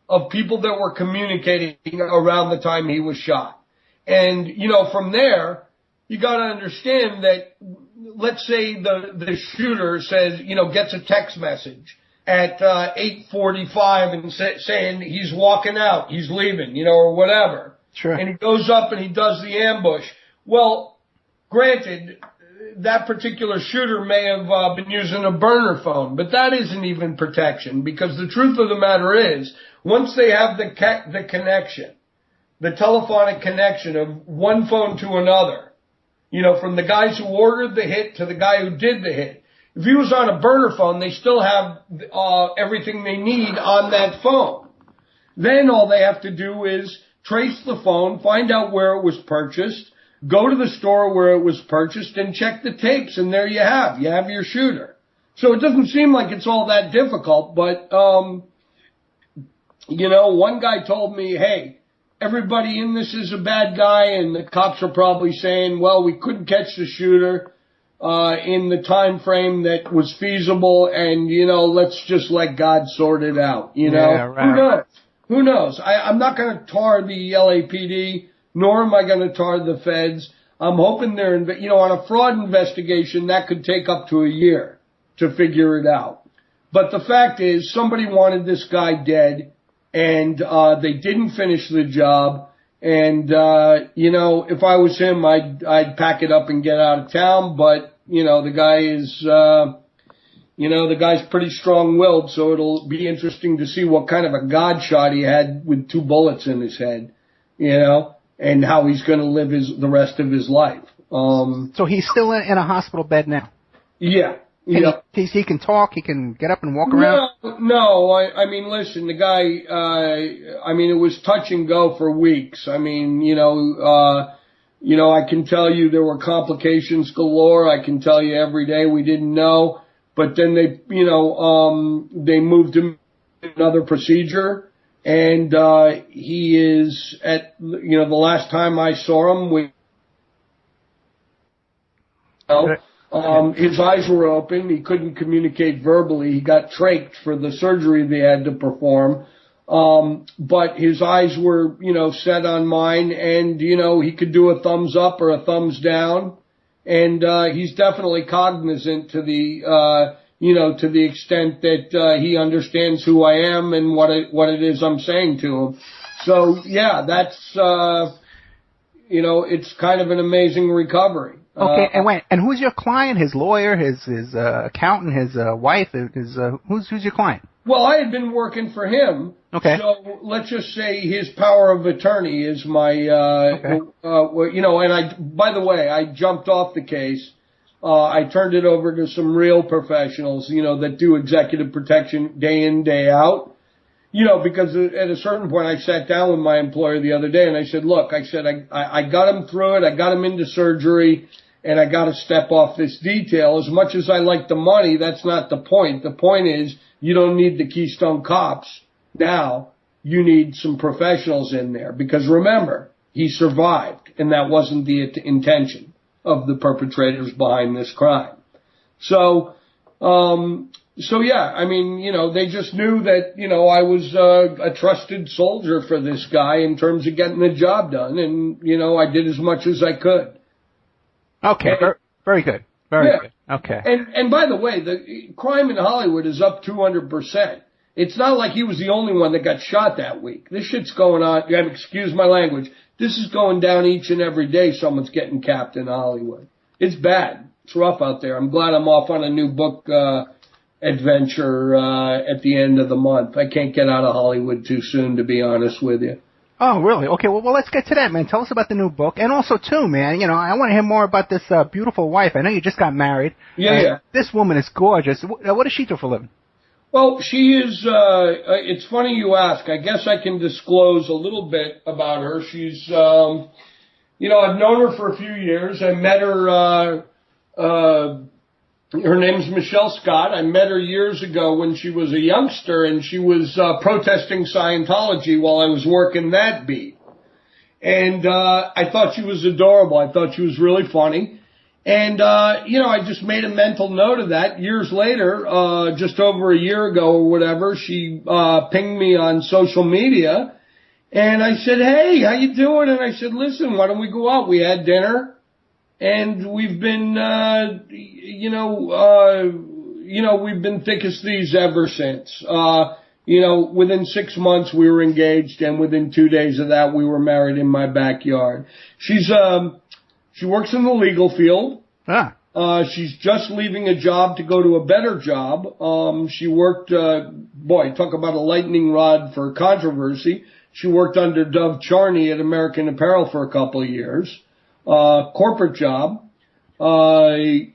of people that were communicating around the time he was shot. And, from there, you got to understand that, let's say the shooter says, gets a text message at 8:45 and saying he's walking out, he's leaving, or whatever. Sure. And he goes up and he does the ambush. Well, granted, that particular shooter may have been using a burner phone, but that isn't even protection, because the truth of the matter is, once they have the connection, the telephonic connection of one phone to another, from the guys who ordered the hit to the guy who did the hit, if he was on a burner phone, they still have everything they need on that phone. Then all they have to do is trace the phone, find out where it was purchased, go to the store where it was purchased, and check the tapes, and there you have your shooter. So it doesn't seem like it's all that difficult, but, one guy told me, hey, everybody in this is a bad guy, and the cops are probably saying, well, we couldn't catch the shooter in the time frame that was feasible, and, let's just let God sort it out, Yeah, right. Who knows? I'm not going to tar the LAPD, nor am I going to tar the feds. I'm hoping they're, on a fraud investigation, that could take up to a year to figure it out. But the fact is, somebody wanted this guy dead, and they didn't finish the job. And, if I was him, I'd pack it up and get out of town. But, the guy is, the guy's pretty strong-willed, so it'll be interesting to see what kind of a God shot he had with 2 bullets in his head, and how he's going to live the rest of his life. So he's still in a hospital bed now? Yeah. Yeah. He can talk, he can get up and walk around? No, I mean, listen, the guy, it was touch and go for weeks. I can tell you there were complications galore. I can tell you every day we didn't know. But then they moved him to another procedure. And, he is at, the last time I saw him, his eyes were open. He couldn't communicate verbally. He got trached for the surgery they had to perform. But his eyes were, set on mine, and, he could do a thumbs up or a thumbs down. And, he's definitely cognizant to the extent that, he understands who I am and what it is I'm saying to him. So, yeah, that's, it's kind of an amazing recovery. Okay, and who's your client? His lawyer, his accountant, his wife, who's your client? Well, I had been working for him. Okay. So let's just say his power of attorney is my, and by the way, I jumped off the case. I turned it over to some real professionals, that do executive protection day in, day out. Because at a certain point I sat down with my employer the other day and I said, look, I got him through it. I got him into surgery, and I got to step off this detail. As much as I like the money, that's not the point. The point is, you don't need the Keystone Cops now. You need some professionals in there, because remember, he survived, and that wasn't the intention of the perpetrators behind this crime. So yeah, they just knew that, I was a trusted soldier for this guy in terms of getting the job done, and, I did as much as I could. Okay, very good. Very good. Okay. And by the way, the crime in Hollywood is up 200%. It's not like he was the only one that got shot that week. This shit's going on. Excuse my language. This is going down each and every day. Someone's getting capped in Hollywood. It's bad. It's rough out there. I'm glad I'm off on a new book adventure at the end of the month. I can't get out of Hollywood too soon, to be honest with you. Oh, really? Okay, well, let's get to that, man. Tell us about the new book. And also, too, man, I want to hear more about this beautiful wife. I know you just got married. Yeah. This woman is gorgeous. What does she do for a living? Well, she is, it's funny you ask. I guess I can disclose a little bit about her. She's, I've known her for a few years. I met her, Her name's Michelle Scott. I met her years ago when she was a youngster, and she was protesting Scientology while I was working that beat. And I thought she was adorable. I thought she was really funny. And, I just made a mental note of that. Years later, just over a year ago or whatever, she pinged me on social media. And I said, hey, how you doing? And I said, listen, why don't we go out? We had dinner. And we've been, we've been thick as thieves ever since. Within 6 months we were engaged, and within 2 days of that we were married in my backyard. She works in the legal field. She's just leaving a job to go to a better job. She worked, talk about a lightning rod for controversy. She worked under Dove Charney at American Apparel for a couple of years. Corporate job.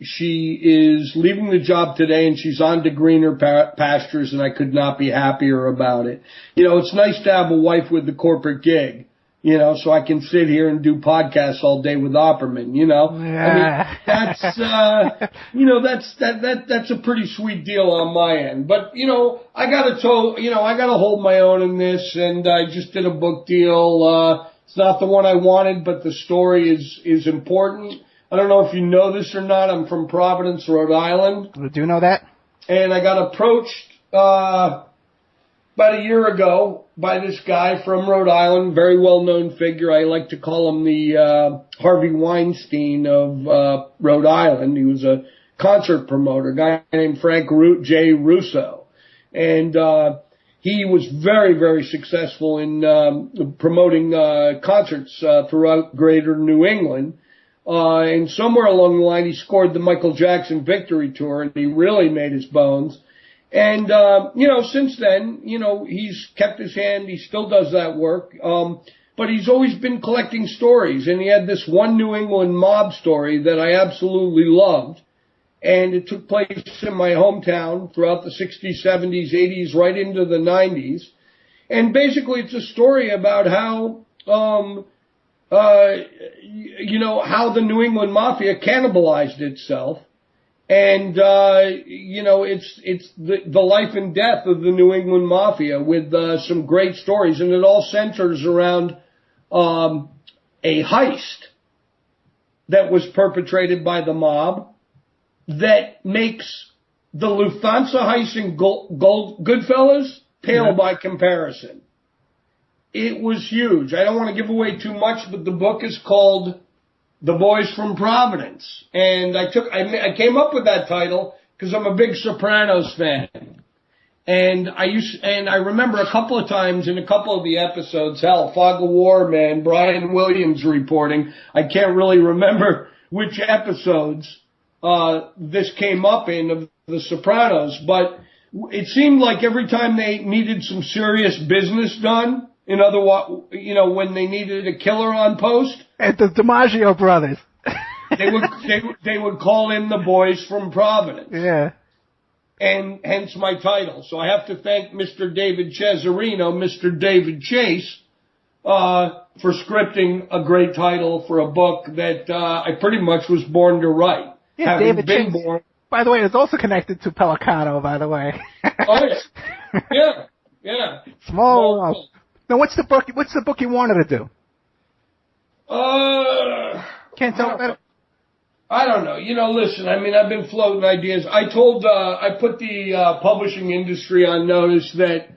She is leaving the job today, and she's on to greener pastures, and I could not be happier about it. It's nice to have a wife with the corporate gig, so I can sit here and do podcasts all day with Opperman, Yeah. I mean, that's a pretty sweet deal on my end. But, I gotta hold my own in this, and I just did a book deal. It's not the one I wanted, but the story is important. I don't know if you know this or not. I'm from Providence, Rhode Island. I do know that. And I got approached about a year ago by this guy from Rhode Island, very well-known figure. I like to call him the Harvey Weinstein of Rhode Island. He was a concert promoter, a guy named Frank J. Russo. And he was very, very successful in promoting concerts throughout greater New England. And somewhere along the line, he scored the Michael Jackson Victory Tour, and he really made his bones. And, since then, he's kept his hand. He still does that work. But he's always been collecting stories. And he had this one New England mob story that I absolutely loved. And it took place in my hometown throughout the 60s, 70s, 80s, right into the 90s. And basically it's a story about how, how the New England Mafia cannibalized itself. And, it's the life and death of the New England Mafia with some great stories. And it all centers around a heist that was perpetrated by the mob that makes the Lufthansa heist in Goodfellas pale by comparison. It was huge. I don't want to give away too much, but the book is called The Boys from Providence. And I came up with that title because I'm a big Sopranos fan. And I remember a couple of times in a couple of the episodes, Fog of War, man, Brian Williams reporting. I can't really remember which episodes this came up in of The Sopranos, but it seemed like every time they needed some serious business done, in other words, when they needed a killer on post, at the DiMaggio brothers, they would call in the Boys from Providence. Yeah. And hence my title. So I have to thank Mr. David Cesarino, Mr. David Chase, for scripting a great title for a book that I pretty much was born to write. Yeah, David Chase. By the way, it's also connected to Pelicano, by the way. Oh, yeah. Yeah. Small world. Now, what's the book you wanted to do? Can't tell about it? I don't know. Listen, I mean, I've been floating ideas. I put the publishing industry on notice that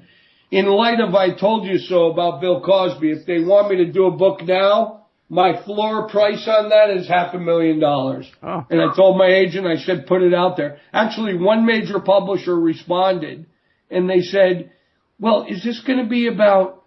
in light of I Told You So about Bill Cosby, if they want me to do a book now, my floor price on that is $500,000. Oh. And I told my agent, I said, put it out there. Actually, one major publisher responded, and they said, well, is this going to be about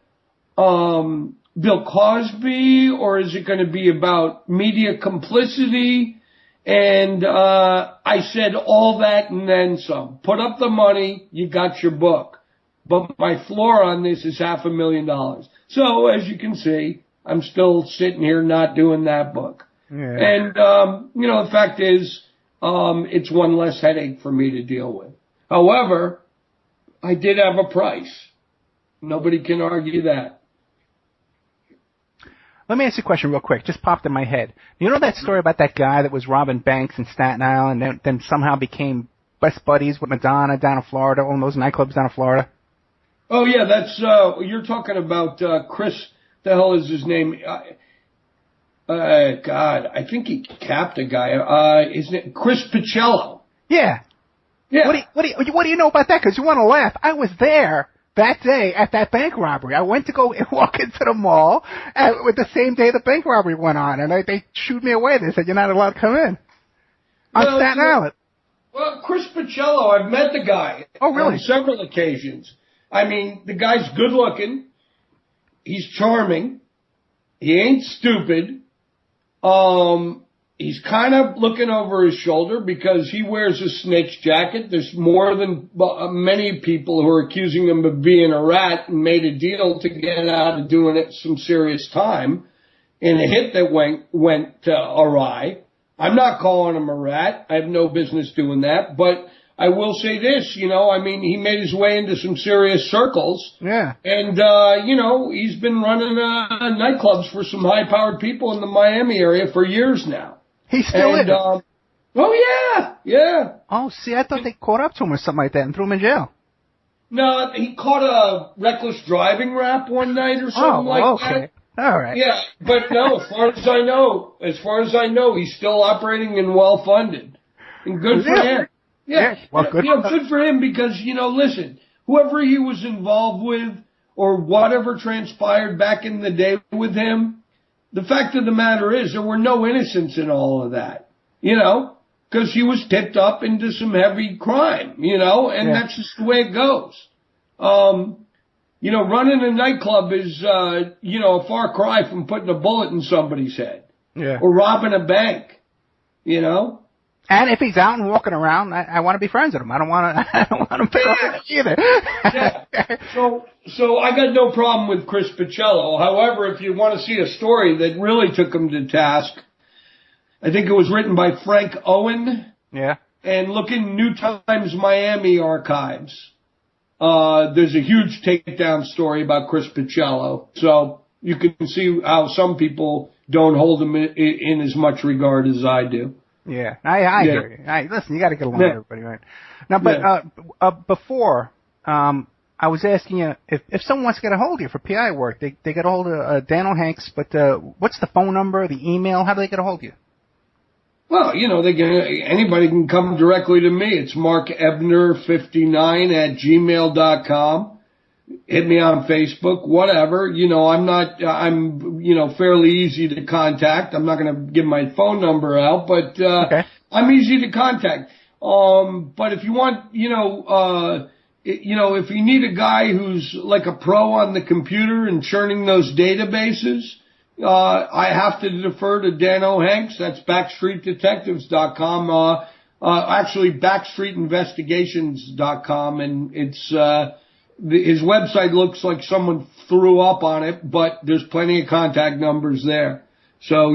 Bill Cosby, or is it going to be about media complicity? And I said all that and then some. Put up the money, you got your book. But my floor on this is $500,000. So, as you can see, I'm still sitting here not doing that book. Yeah. And, the fact is, it's one less headache for me to deal with. However, I did have a price. Nobody can argue that. Let me ask you a question real quick. Just popped in my head. You know that story about that guy that was robbing banks in Staten Island and then somehow became best buddies with Madonna down in Florida, owned those nightclubs down in Florida? Oh, yeah, that's, you're talking about, Chris, the hell is his name? God, I think he capped a guy. His name, Chris Picello. Yeah. Yeah. What do you know about that? Because you want to laugh. I was there that day at that bank robbery. I went to go walk into the mall with the same day the bank robbery went on, and they shooed me away. They said, you're not allowed to come in. On Staten Island. Well, Chris Picello, I've met the guy. Oh, really? On several occasions. I mean, the guy's good looking. He's charming. He ain't stupid. He's kind of looking over his shoulder because he wears a snake's jacket. There's more than many people who are accusing him of being a rat and made a deal to get out of doing it some serious time in a hit that went awry. I'm not calling him a rat. I have no business doing that. But I will say this, I mean, he made his way into some serious circles. Yeah. And, he's been running nightclubs for some high-powered people in the Miami area for years now. He's still in it? Oh, yeah. Yeah. Oh, see, I thought they caught up to him or something like that and threw him in jail. No, he caught a reckless driving rap one night or something that. All right. Yeah, but no, as far as I know, he's still operating and well-funded. And good for him. Yeah. Well, good for him because, listen, whoever he was involved with or whatever transpired back in the day with him, the fact of the matter is there were no innocents in all of that, because he was tipped up into some heavy crime, and that's just the way it goes. Running a nightclub is, a far cry from putting a bullet in somebody's head. Yeah. Or robbing a bank, And if he's out and walking around, I want to be friends with him. I don't want him to either. Yeah. So I got no problem with Chris Picello. However, if you want to see a story that really took him to task, I think it was written by Frank Owen. Yeah. And look in New Times Miami archives. There's a huge takedown story about Chris Picello. So you can see how some people don't hold him in as much regard as I do. Yeah, I hear you. Listen, you got to get along with everybody, right? Now, but before, I was asking you if someone wants to get a hold of you for PI work, they get a hold of Dan O'Hanks. But what's the phone number, the email? How do they get a hold of you? Well, anybody can come directly to me. It's markebner59@gmail.com. Hit me on Facebook, whatever. I'm fairly easy to contact. I'm not going to give my phone number out, but, I'm easy to contact. But if you want, if you need a guy who's like a pro on the computer and churning those databases, I have to defer to Dan O'Hanks. That's backstreetdetectives.com, actually backstreetinvestigations.com, and it's, his website looks like someone threw up on it, but there's plenty of contact numbers there. So,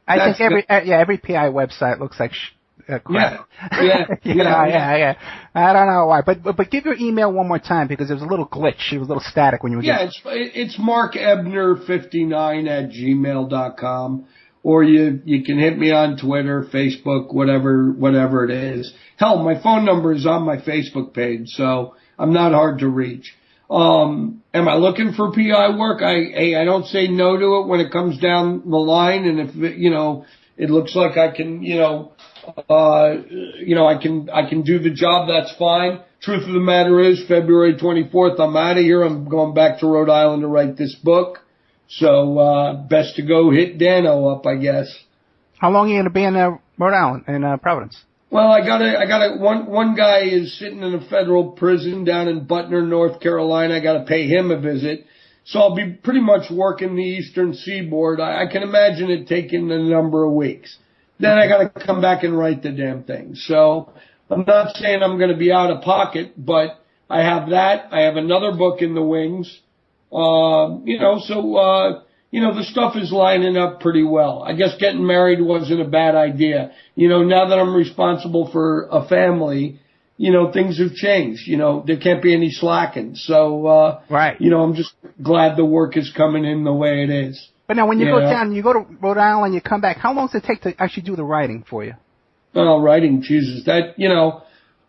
I think every PI website looks like crap. Yeah. I don't know why, but give your email one more time because there was a little glitch. It was a little static when you were it's markebner59@gmail.com, or you can hit me on Twitter, Facebook, whatever it is. Hell, my phone number is on my Facebook page, so I'm not hard to reach. Am I looking for PI work? I don't say no to it when it comes down the line, and if it looks like I can, I can do the job, that's fine. Truth of the matter is, February 24th, I'm out of here. I'm going back to Rhode Island to write this book. So, best to go hit Dano up, I guess. How long are you going to be in Rhode Island, in Providence? Well, one guy is sitting in a federal prison down in Butner, North Carolina. I got to pay him a visit. So I'll be pretty much working the Eastern Seaboard. I can imagine it taking a number of weeks. Then I got to come back and write the damn thing. So I'm not saying I'm going to be out of pocket, but I have that. I have another book in the wings. The stuff is lining up pretty well. I guess getting married wasn't a bad idea. Now that I'm responsible for a family, things have changed. There can't be any slacking. So, right. I'm just glad the work is coming in the way it is. But now when you go down, you go to Rhode Island, you come back, how long does it take to actually do the writing for you? Well, writing, Jesus, that,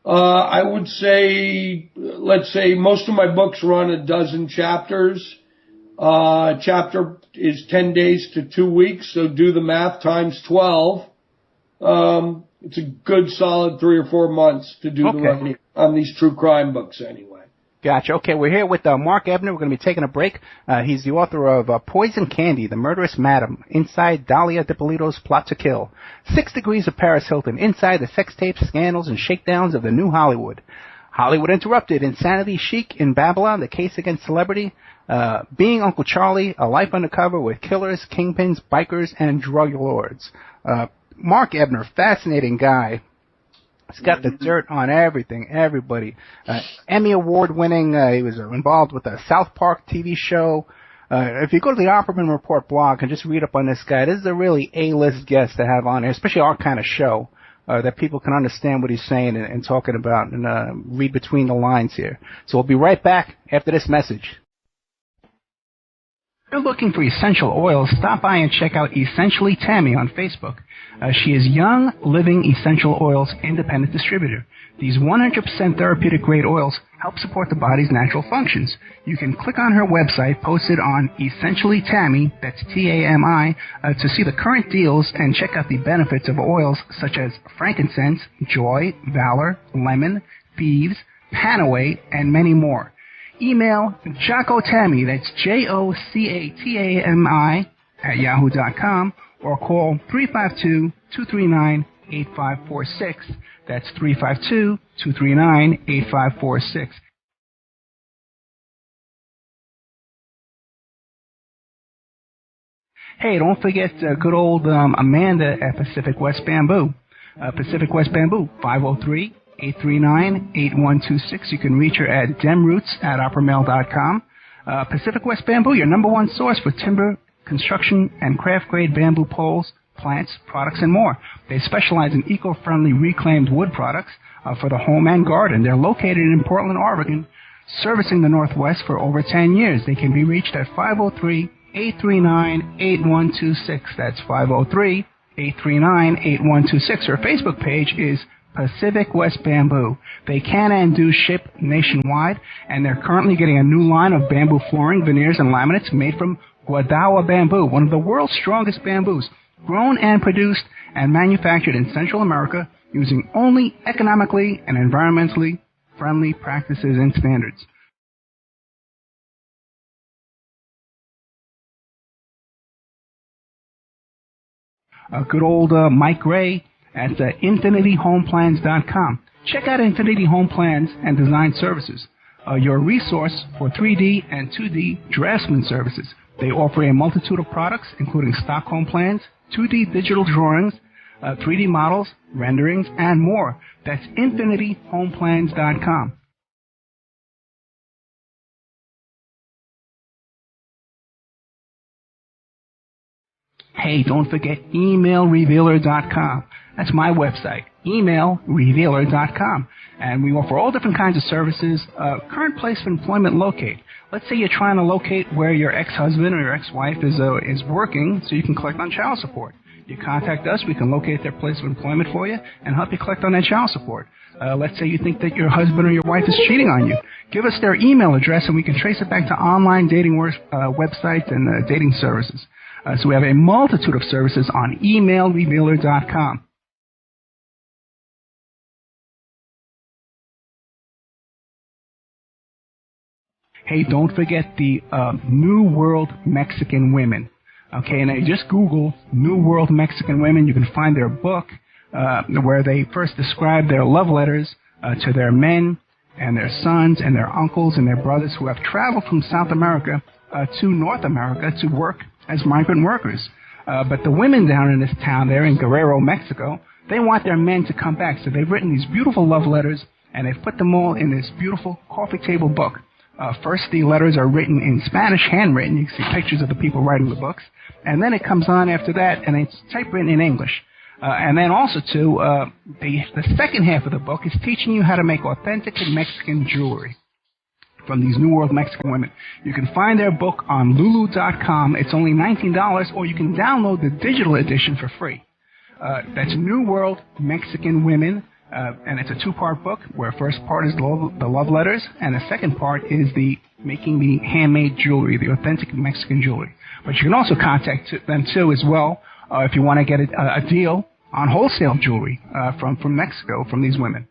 I would say, let's say most of my books run a dozen chapters. Chapter is 10 days to 2 weeks, so do the math times 12. It's a good solid 3 or 4 months to do the writing on these true crime books anyway. Gotcha. Okay, we're here with Mark Ebner. We're going to be taking a break. He's the author of Poison Candy, The Murderous Madam, Inside Dahlia DiPolito's Plot to Kill, 6 Degrees of Paris Hilton, Inside the Sex Tapes, Scandals, and Shakedowns of the New Hollywood, Hollywood Interrupted, Insanity Chic in Babylon, The Case Against Celebrity, Being Uncle Charlie, A Life Undercover with Killers, Kingpins, Bikers, and Drug Lords. Mark Ebner, fascinating guy. He's got the dirt on everything, everybody. Emmy Award winning. He was involved with a South Park TV show. If you go to the Opperman Report blog and just read up on this guy, this is a really A-list guest to have on here, especially our kind of show, that people can understand what he's saying and talking about and read between the lines here. So we'll be right back after this message. If you're looking for essential oils, stop by and check out Essentially Tammy on Facebook. She is Young Living Essential Oils Independent Distributor. These 100% therapeutic-grade oils help support the body's natural functions. You can click on her website posted on Essentially Tammy, that's T-A-M-I, to see the current deals and check out the benefits of oils such as frankincense, joy, valor, lemon, thieves, panaway, and many more. Email Jocotami, that's Jocatami, at yahoo.com, or call 352-239-8546. That's 352-239-8546. Hey, don't forget good old Amanda at Pacific West Bamboo. Pacific West Bamboo, 503-839-8126. You can reach her at demroots@oppermail.com. Pacific West Bamboo, your number one source for timber, construction, and craft-grade bamboo poles, plants, products, and more. They specialize in eco-friendly reclaimed wood products for the home and garden. They're located in Portland, Oregon, servicing the Northwest for over 10 years. They can be reached at 503-839-8126. That's 503-839-8126. Her Facebook page is Pacific West Bamboo. They can and do ship nationwide, and they're currently getting a new line of bamboo flooring, veneers, and laminates made from Guadawa bamboo, one of the world's strongest bamboos, grown and produced and manufactured in Central America using only economically and environmentally friendly practices and standards. Good old Mike Gray at infinityhomeplans.com. Check out Infinity Home Plans and Design Services, your resource for 3D and 2D draftsman services. They offer a multitude of products, including stock home plans, 2D digital drawings, 3D models, renderings, and more. That's infinityhomeplans.com. Hey, don't forget emailrevealer.com. That's my website, emailrevealer.com. And we offer all different kinds of services. Current place of employment locate. Let's say you're trying to locate where your ex-husband or your ex-wife is working so you can collect on child support. You contact us, we can locate their place of employment for you and help you collect on that child support. Let's say you think that your husband or your wife is cheating on you. Give us their email address and we can trace it back to online dating websites and dating services. So we have a multitude of services on emailrevealer.com. Hey, don't forget the New World Mexican Women. Okay, and just Google New World Mexican Women. You can find their book where they first describe their love letters to their men and their sons and their uncles and their brothers who have traveled from South America to North America to work as migrant workers. But the women down in this town there in Guerrero, Mexico, they want their men to come back. So they've written these beautiful love letters, and they've put them all in this beautiful coffee table book. First, the letters are written in Spanish, handwritten. You can see pictures of the people writing the books. And then it comes on after that, and it's typewritten in English. And then also, too, the second half of the book is teaching you how to make authentic Mexican jewelry from these New World Mexican women. You can find their book on Lulu.com. It's only $19, or you can download the digital edition for free. That's New World Mexican Women, and it's a two-part book, where the first part is the love letters, and the second part is the making the handmade jewelry, the authentic Mexican jewelry. But you can also contact them, too, as well, if you want to get a deal on wholesale jewelry from Mexico, from these women.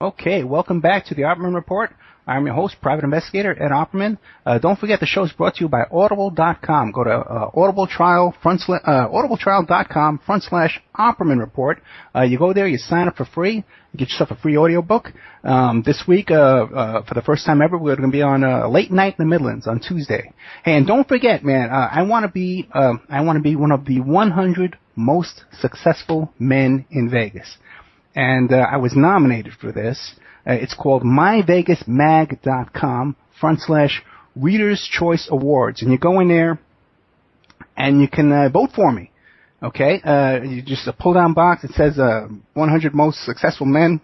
Okay, welcome back to the Opperman Report. I'm your host, private investigator Ed Opperman. Don't forget the show is brought to you by Audible.com. Go to audibletrial.com/Opperman Report. You go there, you sign up for free, you get yourself a free audiobook. This week, for the first time ever, we're going to be on Late Night in the Midlands on Tuesday. Hey, and don't forget, man, I want to be one of the 100 most successful men in Vegas. And I was nominated for this. It's called myvegasmag.com/Reader's Choice Awards. And you go in there and you can vote for me. Okay? You just pull down box. It says 100 most successful men.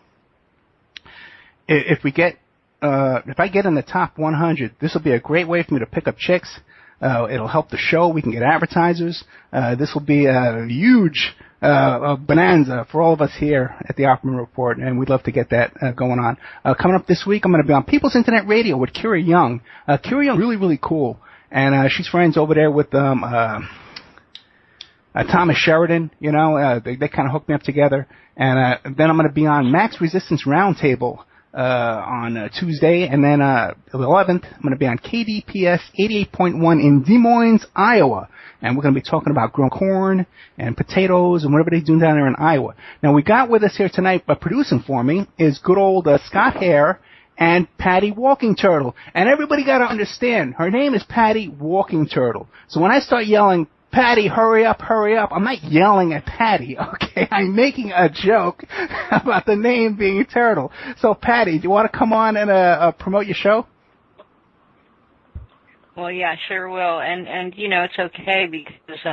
If I get in the top 100, this will be a great way for me to pick up chicks. It'll help the show. We can get advertisers. This will be a huge bonanza for all of us here at the Opperman Report, and we'd love to get that going on. Coming up this week, I'm going to be on People's Internet Radio with Crier Young. Crier Young, really, really cool, and she's friends over there with Thomas Sheridan. You know, they kind of hooked me up together, and then I'm going to be on Max Resistance Roundtable on Tuesday, and then the 11th, I'm going to be on KDPS 88.1 in Des Moines, Iowa, and we're going to be talking about growing corn and potatoes and whatever they're doing down there in Iowa. Now, we got with us here tonight, producing for me, is good old Scott Hare and Patty Walking Turtle, and everybody got to understand, her name is Patty Walking Turtle, so when I start yelling, Patty, hurry up, I'm not yelling at Patty, okay? I'm making a joke about the name being Turtle. So, Patty, do you want to come on and promote your show? Well, yeah, sure will. And you know, it's okay because,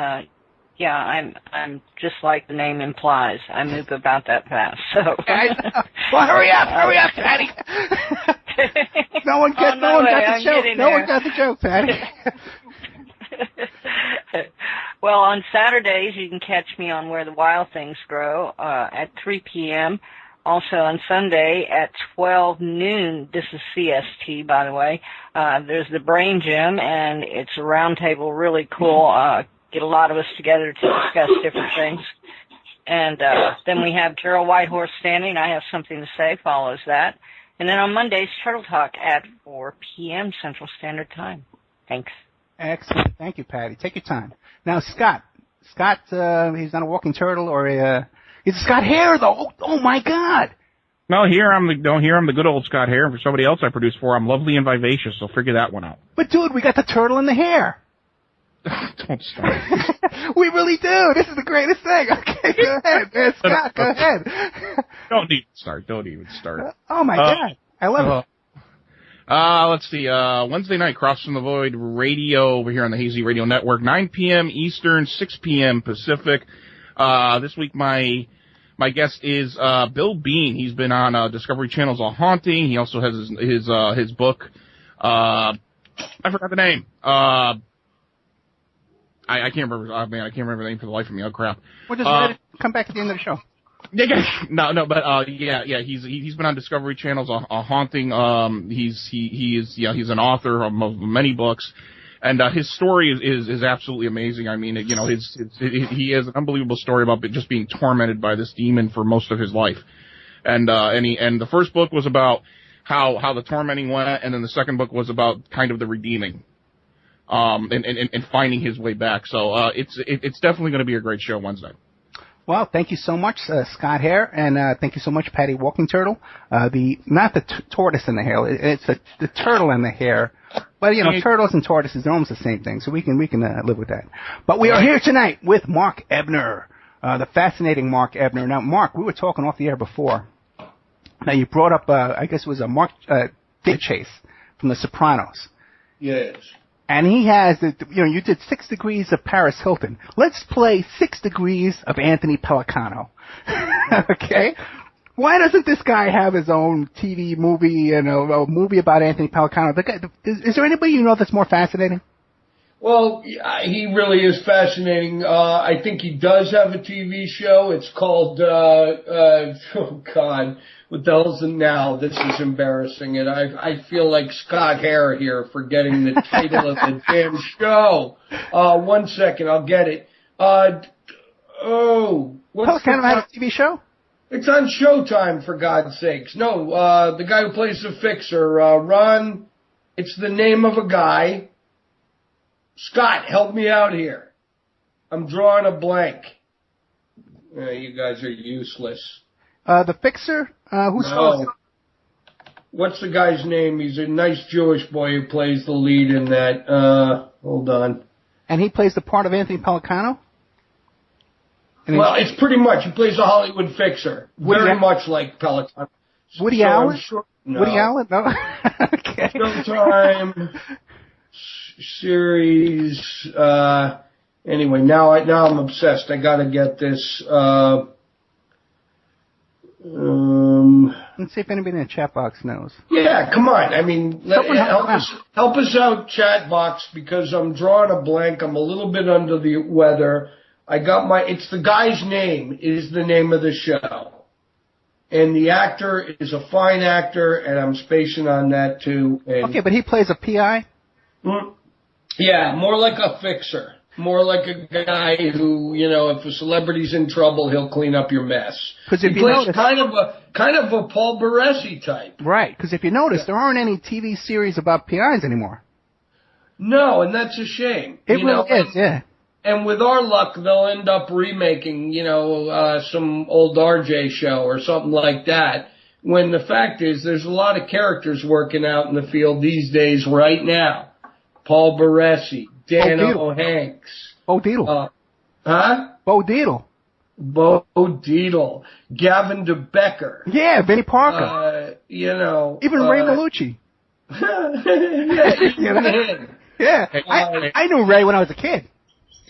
I'm just like the name implies. I move about that fast, so. Well, hurry up, Patty. No one got the joke. No one got the joke, Patty. Well, on Saturdays, you can catch me on Where the Wild Things Grow at 3 p.m. Also on Sunday at 12 noon, this is CST, by the way, there's the Brain Gym, and it's a round table, really cool. Get a lot of us together to discuss different things. And then we have Gerald Whitehorse Standing. I Have Something to Say follows that. And then on Mondays, Turtle Talk at 4 p.m. Central Standard Time. Thanks. Excellent. Thank you, Patty. Take your time. Now, Scott, he's not a walking turtle, or he's Scott Hare, though. Oh my God. No, here I'm the good old Scott Hare. For somebody else I produce for, I'm lovely and vivacious, so figure that one out. But, dude, we got the turtle and the hare. Don't start. We really do. This is the greatest thing. Okay, go ahead, man. Scott, go ahead. Don't even start. Oh, my God. I love it. Let's see, Wednesday night, Cross from the Void Radio over here on the Hazy Radio Network, 9 p.m. Eastern, 6 p.m. Pacific. This week my guest is, Bill Bean. He's been on, Discovery Channel's A Haunting. He also has his book, I forgot the name. I can't remember, I can't remember the name for the life of me. Oh, crap. We'll just come back at the end of the show. He's been on Discovery Channel's A Haunting. He's an author of many books, And his story is absolutely amazing. I mean, you know, he has an unbelievable story about just being tormented by this demon for most of his life. And the first book was about how the tormenting went, and then the second book was about kind of the redeeming, and finding his way back. So it's definitely going to be a great show Wednesday. Well, thank you so much, Scott Hare, and thank you so much, Patty Walking Turtle. Not the tortoise in the hair, it's the turtle in the hair. But you know, turtles and tortoises are almost the same thing, so we can live with that. But we are here tonight with Mark Ebner, the fascinating Mark Ebner. Now, Mark, we were talking off the air before. Now, you brought up, I guess it was a Mark Dick Chase from The Sopranos. Yes. And he has, you did 6 Degrees of Paris Hilton. Let's play 6 Degrees of Anthony Pellicano. Okay? Why doesn't this guy have his own TV movie and a movie about Anthony Pellicano? Is there anybody you know that's more fascinating? Well, he really is fascinating. I think he does have a TV show. It's called, oh God, what the hell's it now? This is embarrassing. And I feel like Scott Hare here forgetting the title of the damn show. 1 second, I'll get it. Pellicano has a TV show? It's on Showtime, for God's sakes. No, the guy who plays the fixer, Ron, it's the name of a guy. Scott, help me out here. I'm drawing a blank. You guys are useless. The fixer? Who's no. What's the guy's name? He's a nice Jewish boy who plays the lead in that. Hold on. And he plays the part of Anthony Pellicano? Well, it's pretty much. He plays a Hollywood fixer. Very much like Pellicano. Woody Allen? Sure, no. Woody Allen? No. Okay. Showtime series. Anyway, now I'm obsessed. I gotta get this. Let's see if anybody in the chat box knows. Yeah, come on. I mean, help us out, chat box, because I'm drawing a blank. I'm a little bit under the weather. It's the guy's name is the name of the show. And the actor is a fine actor, and I'm spacing on that too. Okay, but he plays a PI? Yeah, more like a fixer. More like a guy who, if a celebrity's in trouble, he'll clean up your mess. He plays kind of a Paul Baresi type. Right, because if you notice, there aren't any TV series about PIs anymore. No, and that's a shame. It really is, yeah. And with our luck, they'll end up remaking, some old RJ show or something like that. When the fact is, there's a lot of characters working out in the field these days right now. Paul Baresi, Dan O'Hanks. Bo Dietl. Bo Dietl. Bo Dietl. Gavin DeBecker. Yeah, Vinnie Parker. Even Ray Malucci. Yeah. I knew Ray when I was a kid.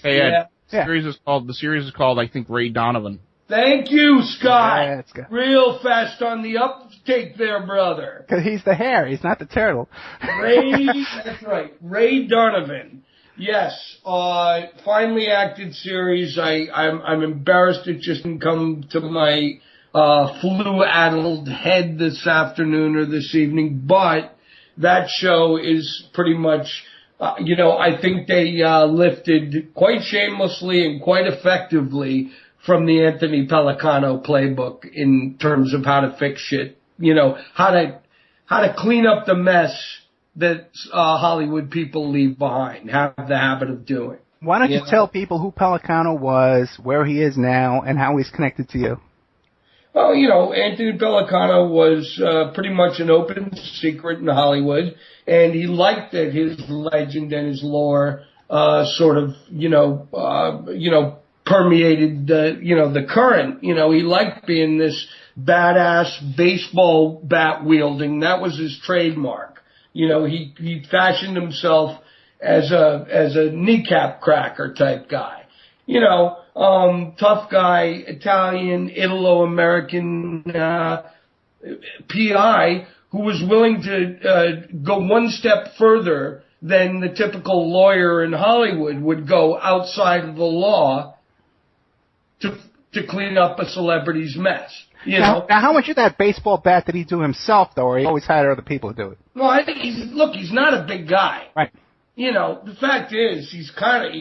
Hey, Ed, the series is called, I think, Ray Donovan. Thank you, Scott. Yeah, that's good. Real fast on the uptake there, brother. Because he's the hare. He's not the turtle. That's right. Ray Donovan. Yes. Finally acted series. I'm embarrassed it just didn't come to my flu-addled head this afternoon or this evening, but that show is pretty much... I think they lifted quite shamelessly and quite effectively from the Anthony Pellicano playbook in terms of how to fix shit. How to clean up the mess that Hollywood people leave behind, have the habit of doing. Why don't you tell people who Pellicano was, where he is now, and how he's connected to you? Well, Anthony Pellicano was pretty much an open secret in Hollywood, and he liked that his legend and his lore sort of, permeated the current. He liked being this badass baseball bat wielding. That was his trademark. He fashioned himself as a kneecap cracker type guy. Tough guy, Italian, Italo-American PI who was willing to go one step further than the typical lawyer in Hollywood would go outside of the law to clean up a celebrity's mess. Now, how much of that baseball bat did he do himself, though, or he always hired other people to do it? Well, I think he's not a big guy. Right. the fact is, he kind of,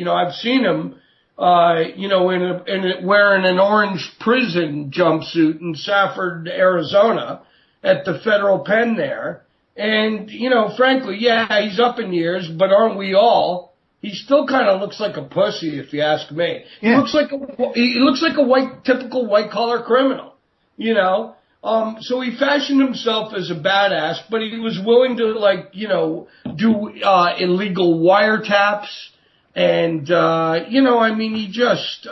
I've seen him, wearing an orange prison jumpsuit in Safford, Arizona, at the federal pen there. And, frankly, yeah, he's up in years, but aren't we all? He still kind of looks like a pussy, if you ask me. Yeah. He looks like a typical white-collar criminal, So he fashioned himself as a badass, but he was willing to, do illegal wiretaps. And, he just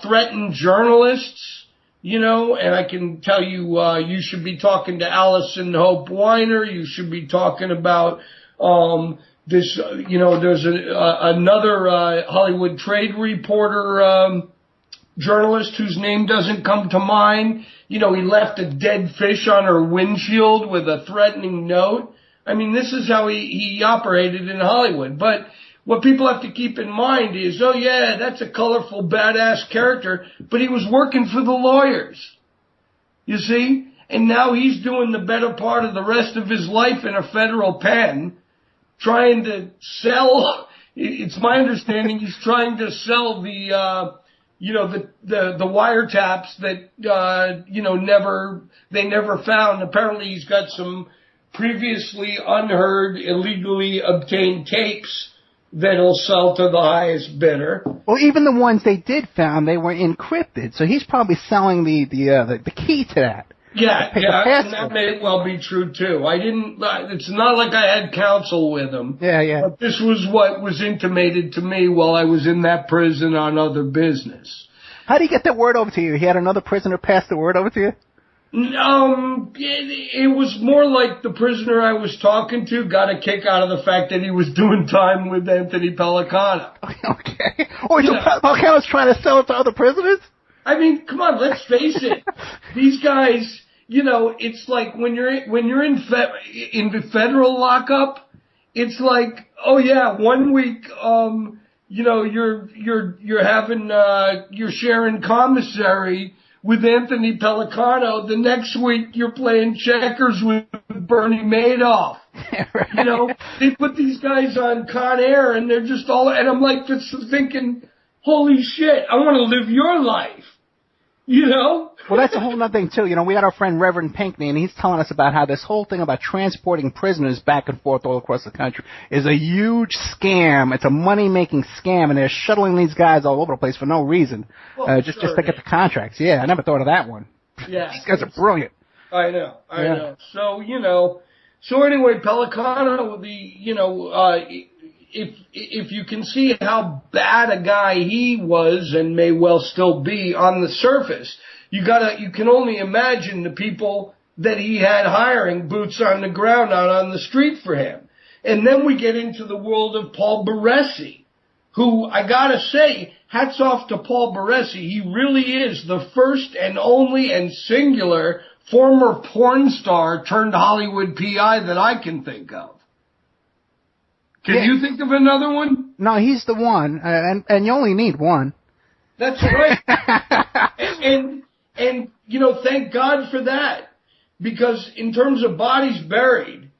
threatened journalists. And I can tell you, you should be talking to Allison Hope Weiner. You should be talking about, there's another, Hollywood trade reporter, journalist whose name doesn't come to mind. He left a dead fish on her windshield with a threatening note. I mean, this is how he operated in Hollywood. But what people have to keep in mind is, oh yeah, that's a colorful, badass character, but he was working for the lawyers. You see? And now he's doing the better part of the rest of his life in a federal pen, trying to sell, it's my understanding he's trying to sell the wiretaps that, they never found. Apparently he's got some previously unheard, illegally obtained tapes that'll sell to the highest bidder. Well, even the ones they did found, they were encrypted, so he's probably selling the key to that. Yeah, and that may well be true too. It's not like I had counsel with him. Yeah. But this was what was intimated to me while I was in that prison on other business. How did he get that word over to you? He had another prisoner pass the word over to you? It was more like the prisoner I was talking to got a kick out of the fact that he was doing time with Anthony Pellicano. Okay. Or Pellicano's trying to sell it to other prisoners? I mean, come on, let's face it. These guys, it's like when you're in the federal lockup, it's like, oh yeah, 1 week, you're having, you're sharing commissary with Anthony Pellicano. The next week you're playing checkers with Bernie Madoff. Right. They put these guys on Con Air and they're just all, and I'm like just thinking, holy shit, I want to live your life. Well, that's a whole other thing, too. We had our friend Reverend Pinkney, and he's telling us about how this whole thing about transporting prisoners back and forth all across the country is a huge scam. It's a money-making scam, and they're shuttling these guys all over the place for no reason, just to get the contracts. Yeah, I never thought of that one. Yeah. These guys are brilliant. I know. So, so anyway, Pellicano, if you can see how bad a guy he was and may well still be on the surface, you can only imagine the people that he had hiring boots on the ground out on the street for him. And then we get into the world of Paul Baresi, who I gotta say, hats off to Paul Baresi. He really is the first and only and singular former porn star turned Hollywood PI that I can think of. Can you think of another one? No, he's the one, and you only need one. That's right. and thank God for that, because in terms of bodies buried,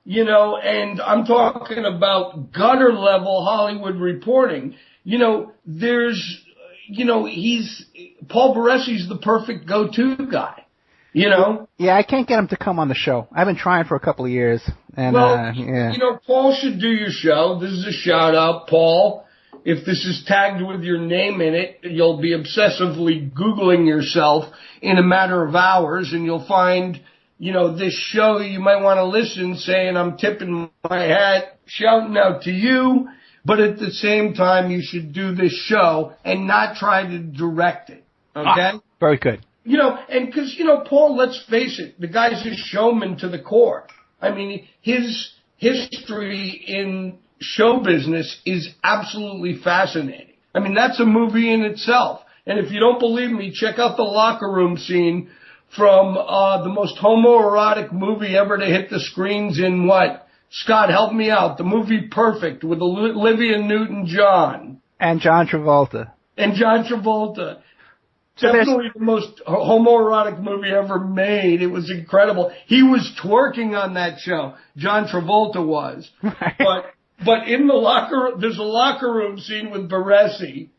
and I'm talking about gutter level Hollywood reporting, there's, Paul Baresi's the perfect go-to guy. Yeah, I can't get him to come on the show. I've been trying for a couple of years. And, Paul should do your show. This is a shout out, Paul. If this is tagged with your name in it, you'll be obsessively Googling yourself in a matter of hours, and you'll find, this show you might want to listen, saying I'm tipping my hat, shouting out to you, but at the same time you should do this show and not try to direct it. Okay? Very good. And because, Paul, let's face it, the guy's a showman to the core. I mean, his history in show business is absolutely fascinating. I mean, that's a movie in itself. And if you don't believe me, check out the locker room scene from the most homoerotic movie ever to hit the screens in what? Scott, help me out. The movie Perfect with Olivia Newton-John. And John Travolta. Definitely the most homoerotic movie ever made. It was incredible. He was twerking on that show. John Travolta was. Right. But in the locker, there's a locker room scene with Baresi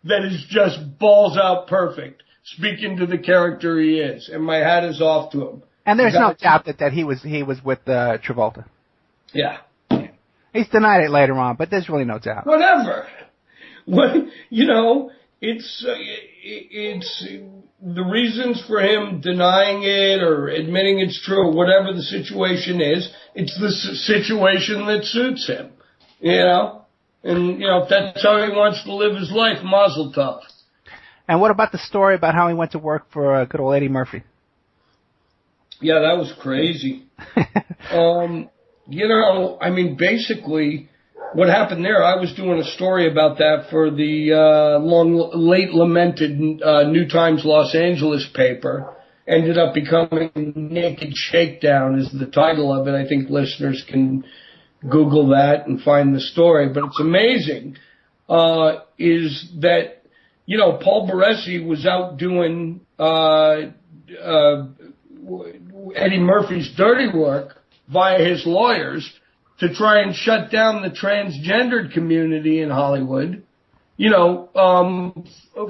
that is just balls out perfect, speaking to the character he is. And my hat is off to him. And there's no doubt that he was with Travolta. Yeah. He's denied it later on, but there's really no doubt. Whatever. It's the reasons for him denying it or admitting it's true, whatever the situation is, it's the situation that suits him, And, if that's how he wants to live his life, mazel tov. And what about the story about how he went to work for good old Eddie Murphy? Yeah, that was crazy. Basically, what happened there, I was doing a story about that for the late lamented New Times Los Angeles paper. Ended up becoming Naked Shakedown is the title of it. I think listeners can Google that and find the story. But it's amazing is that, Paul Baresi was out doing Eddie Murphy's dirty work via his lawyers to try and shut down the transgendered community in Hollywood,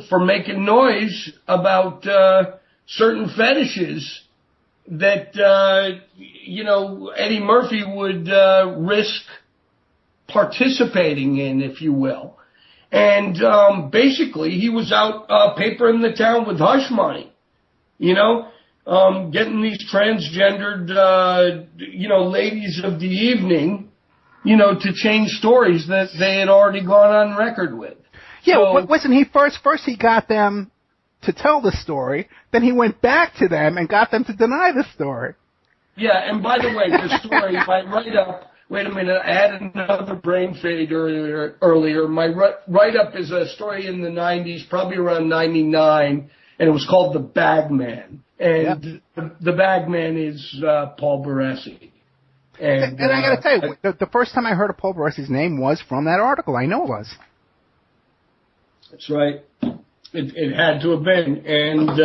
for making noise about certain fetishes that, Eddie Murphy would risk participating in, if you will. And basically, he was out papering the town with hush money, getting these transgendered, ladies of the evening, to change stories that they had already gone on record with. Yeah, so, wasn't he first he got them to tell the story, then he went back to them and got them to deny the story. Yeah, and by the way, the story, my write-up, wait a minute, I had another brain fade earlier. My write-up is a story in the 90s, probably around 99, and it was called The Bagman. And the Bagman is Paul Baresi. And I got to tell you, the first time I heard of Paul Baresi's name was from that article. I know it was. That's right. It had to have been. And,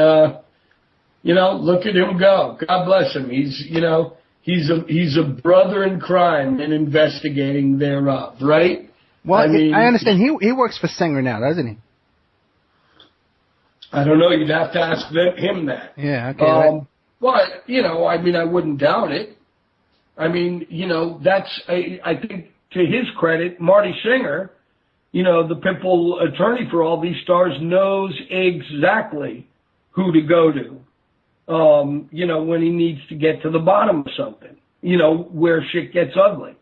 look at him go. God bless him. He's a brother in crime and investigating thereof, right? Well, I understand. He works for Singer now, doesn't he? I don't know. You'd have to ask him that. Yeah, okay. But, I wouldn't doubt it. That's, I think, to his credit, Marty Singer, the Pimple attorney for all these stars, knows exactly who to go to, when he needs to get to the bottom of something, where shit gets ugly.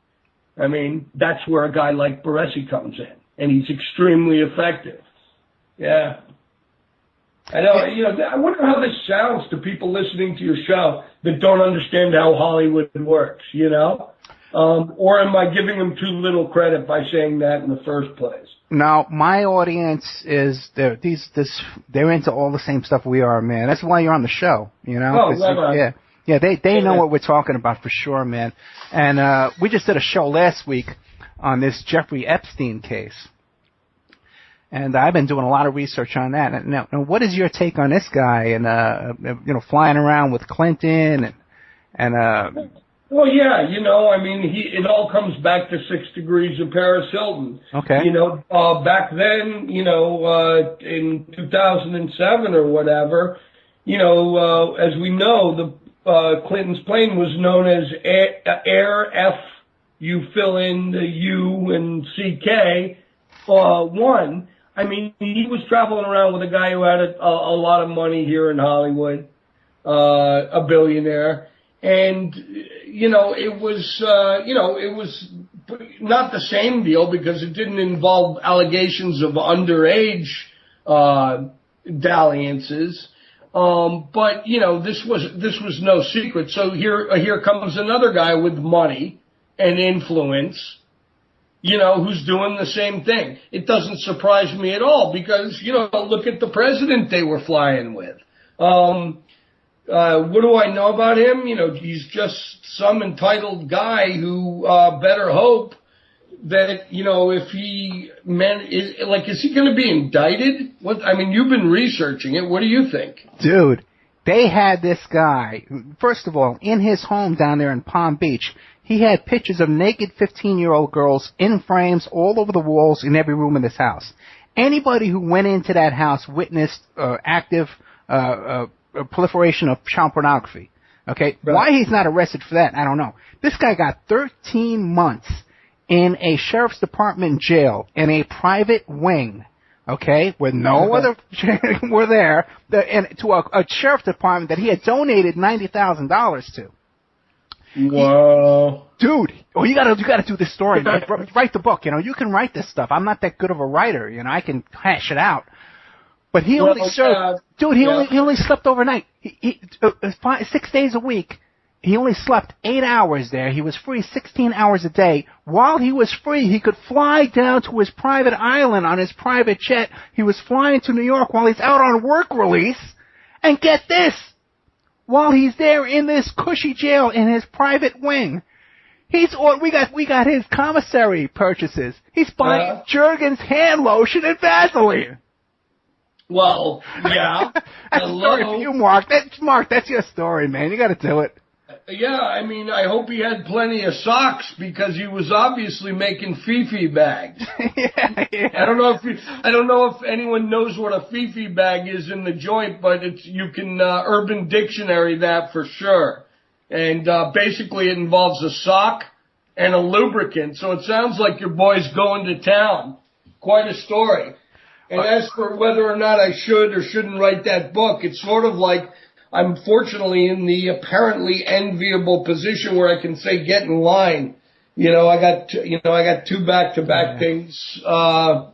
That's where a guy like Baresi comes in, and he's extremely effective. Yeah. I know, I wonder how this sounds to people listening to your show that don't understand how Hollywood works, or am I giving them too little credit by saying that in the first place? No, my audience is, they're into all the same stuff we are, man. That's why you're on the show, Oh, right. Yeah, they know what we're talking about for sure, man. And, we just did a show last week on this Jeffrey Epstein case. And I've been doing a lot of research on that. Now, what is your take on this guy and, flying around with Clinton and Well, yeah, it all comes back to 6 Degrees of Paris Hilton. Okay. Back then, in 2007 or whatever, as we know, the Clinton's plane was known as Air F, you fill in the U and CK, 1. He was traveling around with a guy who had a lot of money here in Hollywood, a billionaire. And, it was not the same deal because it didn't involve allegations of underage, dalliances. But, this was no secret. So here comes another guy with money and influence, who's doing the same thing. It doesn't surprise me at all because, look at the president they were flying with. What do I know about him? He's just some entitled guy who, better hope, that, if he is he going to be indicted? You've been researching it. What do you think? Dude, they had this guy, first of all, in his home down there in Palm Beach. He had pictures of naked 15-year-old girls in frames all over the walls in every room in this house. Anybody who went into that house witnessed active proliferation of child pornography. Okay? Right. Why he's not arrested for that, I don't know. This guy got 13 months in a sheriff's department jail in a private wing, okay, where no other were there, and to a sheriff's department that he had donated $90,000 to. Wow. Dude, you gotta do this story. Write the book, you can write this stuff. I'm not that good of a writer, I can hash it out. But he only served, dude, he only slept overnight. He 6 days a week. He only slept 8 hours there. He was free 16 hours a day. While he was free, he could fly down to his private island on his private jet. He was flying to New York while he's out on work release. And get this! While he's there in this cushy jail in his private wing, we got his commissary purchases. He's buying Jergens hand lotion and Vaseline. Well, yeah. That's a story for you, Mark. That's your story, man. You got to do it. Yeah, I hope he had plenty of socks because he was obviously making Fifi bags. Yeah. I don't know if anyone knows what a Fifi bag is in the joint, but you can Urban Dictionary that for sure. And basically it involves a sock and a lubricant. So it sounds like your boy's going to town. Quite a story. And as for whether or not I should or shouldn't write that book, it's sort of like I'm fortunately in the apparently enviable position where I can say, get in line. I got two back-to-back things, on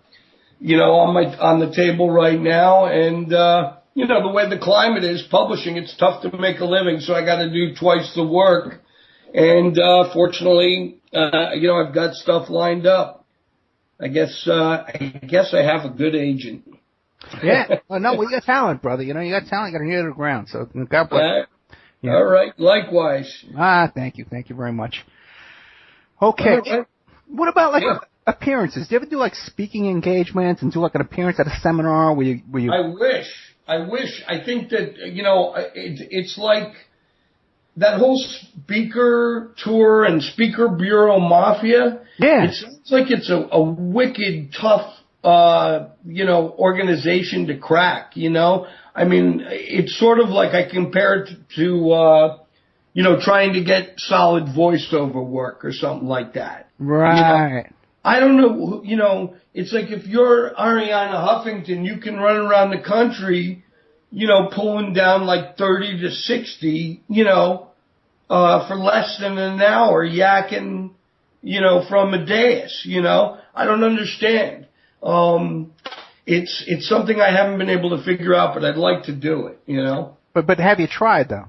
the table right now. And, the way the climate is publishing, it's tough to make a living. So I got to do twice the work. And, fortunately, I've got stuff lined up. I guess I have a good agent. Yeah. Well, no, we got talent, brother. You got talent. You got to hear it to the ground. So God bless. Yeah. All right. Likewise. Thank you. Thank you very much. Okay. Right. What about appearances? Do you ever do speaking engagements and do an appearance at a seminar where you? I wish. I think that it's like that whole speaker tour and speaker bureau mafia. Yeah. It sounds like it's a wicked tough. Organization to crack, it's sort of like I compare it to, trying to get solid voiceover work or something like that. Right. I don't know, it's like if you're Ariana Huffington, you can run around the country, pulling down 30 to 60, for less than an hour, yakking, from a dais, I don't understand. It's something I haven't been able to figure out, but I'd like to do it, But have you tried though?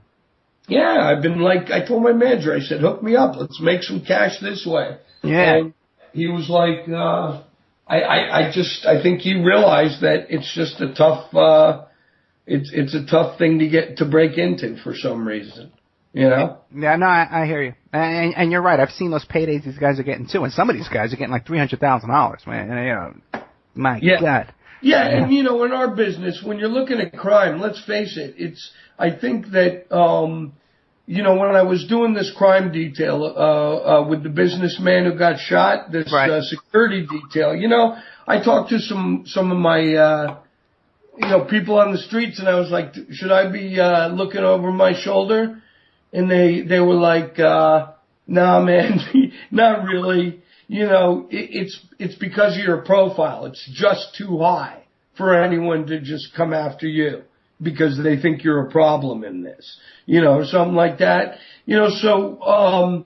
Yeah, I've been I told my manager, I said, hook me up, let's make some cash this way. Yeah. And he was like, I think he realized that it's just a tough, it's a tough thing to break into for some reason. Yeah, no, I hear you. And you're right. I've seen those paydays these guys are getting too. And some of these guys are getting $300,000, man. My God. Yeah, and in our business, when you're looking at crime, let's face it, I think that, when I was doing this crime detail, with the businessman who got shot, this, right. Security detail, I talked to some of my, people on the streets and I was like, should I be, looking over my shoulder? And they were like, nah, man, not really. It's because of your profile. It's just too high for anyone to just come after you because they think you're a problem in this, or something like that. So,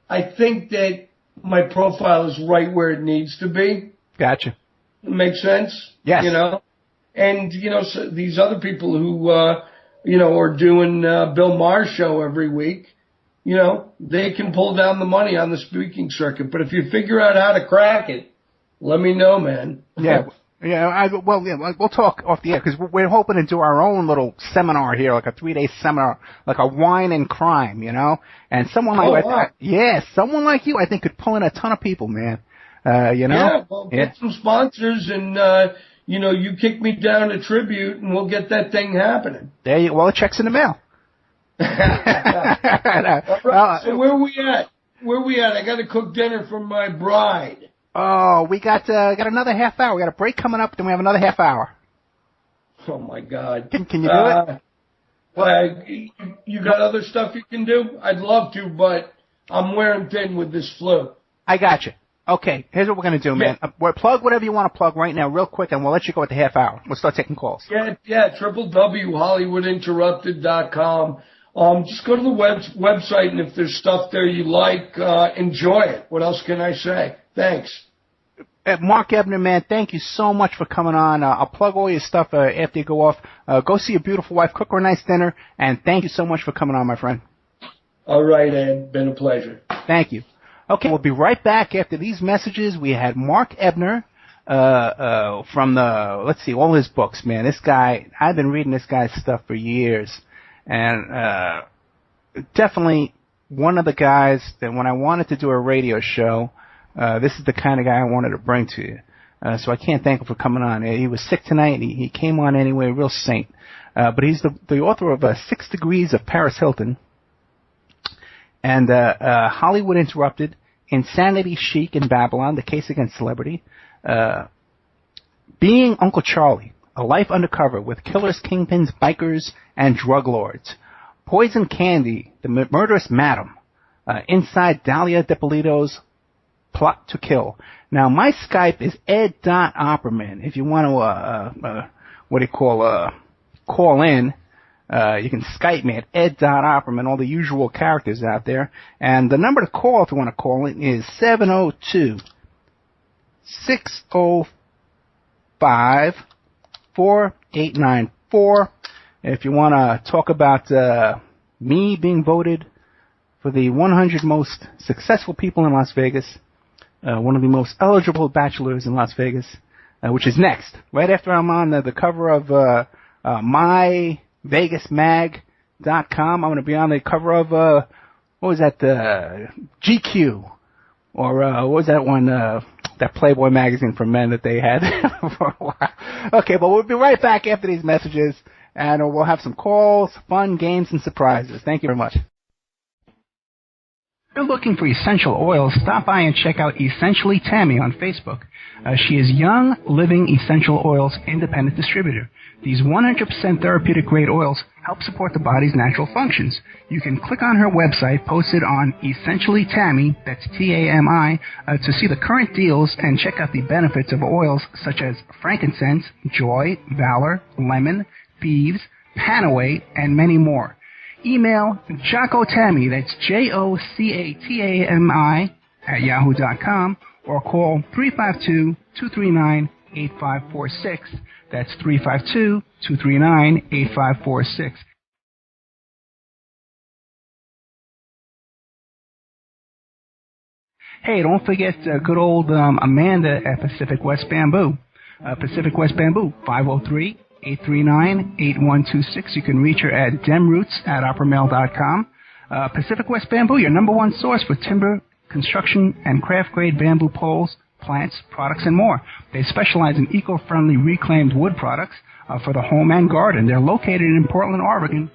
I think that my profile is right where it needs to be. Gotcha. Makes sense? Yes. And, so these other people who, are doing Bill Maher's show every week, they can pull down the money on the speaking circuit. But if you figure out how to crack it, let me know, man. Yeah. Yeah, we'll talk off the air because we're hoping to do our own little seminar here, like a 3-day seminar, like a wine and crime, And someone like someone like you, I think, could pull in a ton of people, man. You know? Yeah, well, get some sponsors and, you kick me down a tribute and we'll get that thing happening. There you, well, the check's in the mail. All right, so where we at? I got to cook dinner for my bride. Oh, we got another half hour. We got a break coming up, then we have another half hour. Oh my God! Can you do it? You got other stuff you can do? I'd love to, but I'm wearing thin with this flu. I got you. Okay, here's what we're gonna do, man. Plug whatever you want to plug right now, real quick, and we'll let you go at the half hour. We'll start taking calls. Yeah, www.hollywoodinterrupted.com. Just go to the website, and if there's stuff there you like, enjoy it. What else can I say? Thanks. Mark Ebner, man, thank you so much for coming on. I'll plug all your stuff after you go off. Go see your beautiful wife, cook her a nice dinner, and thank you so much for coming on, my friend. All right, Ed. Been a pleasure. Thank you. Okay, we'll be right back after these messages. We had Mark Ebner from all his books, man. This guy, I've been reading this guy's stuff for years, and definitely one of the guys that when I wanted to do a radio show, this is the kind of guy I wanted to bring to you. So I can't thank him for coming on. He was sick tonight, and he came on anyway, real saint. But he's the author of 6 Degrees of Paris Hilton, and Hollywood Interrupted, Insanity Chic in Babylon, The Case Against Celebrity, Being Uncle Charlie, A Life Undercover with Killers, Kingpins, Bikers, and Drug Lords, Poison Candy, The Murderous Madam, Inside Dahlia DiPolito's Plot to Kill. Now, my Skype is ed.opperman. If you want to, call in, you can Skype me at ed.opperman, all the usual characters out there. And the number to call if you want to call in is 702-605-4894. If you want to talk about me being voted for the 100 most successful people in Las Vegas, one of the most eligible bachelors in Las Vegas, which is next, right after I'm on the cover of myvegasmag.com. I'm going to be on the cover of, GQ, or what was that one, that Playboy magazine for men that they had for a while. Okay, but we'll be right back after these messages, and we'll have some calls, fun, games, and surprises. Thank you very much. If you're looking for essential oils, stop by and check out Essentially Tammy on Facebook. She is Young Living Essential Oils Independent Distributor. These 100% therapeutic-grade oils help support the body's natural functions. You can click on her website posted on Essentially Tammy, that's T-A-M-I, to see the current deals and check out the benefits of oils such as frankincense, joy, valor, lemon, thieves, panaway, and many more. Email Jocotami, that's Jocatami @yahoo.com, or call 352-239-8546. That's 352-239-8546. Hey, don't forget good old Amanda at Pacific West Bamboo. Pacific West Bamboo, 503-839-8126. You can reach her at demroots@oppermail.com. Pacific West Bamboo, your number one source for timber, construction, and craft-grade bamboo poles, plants, products, and more. They specialize in eco-friendly reclaimed wood products for the home and garden. They're located in Portland, Oregon,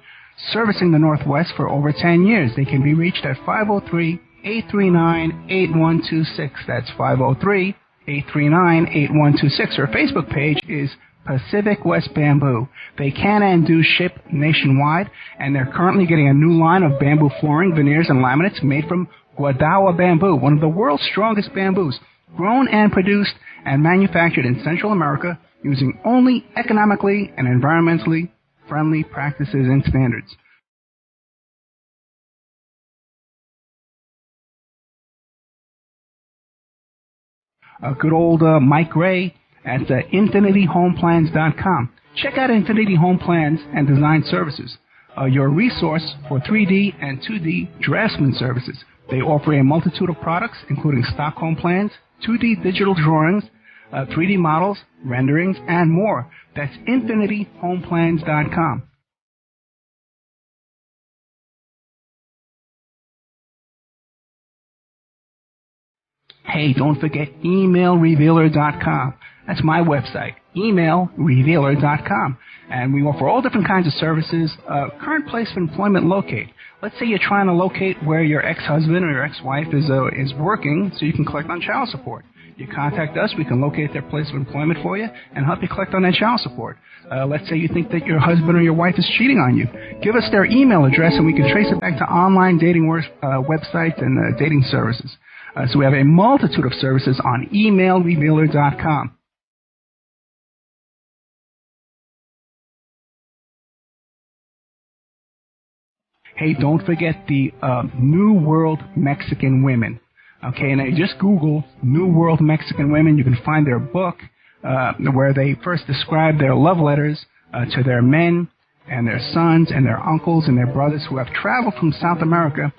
servicing the Northwest for over 10 years. They can be reached at 503-839-8126. That's 503-839-8126. Her Facebook page is Pacific West Bamboo. They can and do ship nationwide, and they're currently getting a new line of bamboo flooring, veneers, and laminates made from Guadawa bamboo, one of the world's strongest bamboos, grown and produced and manufactured in Central America using only economically and environmentally friendly practices and standards. Good old Mike Gray at infinityhomeplans.com. Check out Infinity Home Plans and Design Services, your resource for 3D and 2D draftsman services. They offer a multitude of products, including stock home plans, 2D digital drawings, 3D models, renderings, and more. That's infinityhomeplans.com. Hey, don't forget emailrevealer.com. That's my website, emailrevealer.com. And we offer all different kinds of services. Current place of employment locate. Let's say you're trying to locate where your ex-husband or your ex-wife is working so you can collect on child support. You contact us, we can locate their place of employment for you and help you collect on that child support. Let's say you think that your husband or your wife is cheating on you. Give us their email address and we can trace it back to online dating websites and dating services. So we have a multitude of services on emailrevealer.com. Hey, don't forget the New World Mexican Women. Okay, and just Google New World Mexican Women. You can find their book where they first describe their love letters to their men and their sons and their uncles and their brothers who have traveled from South America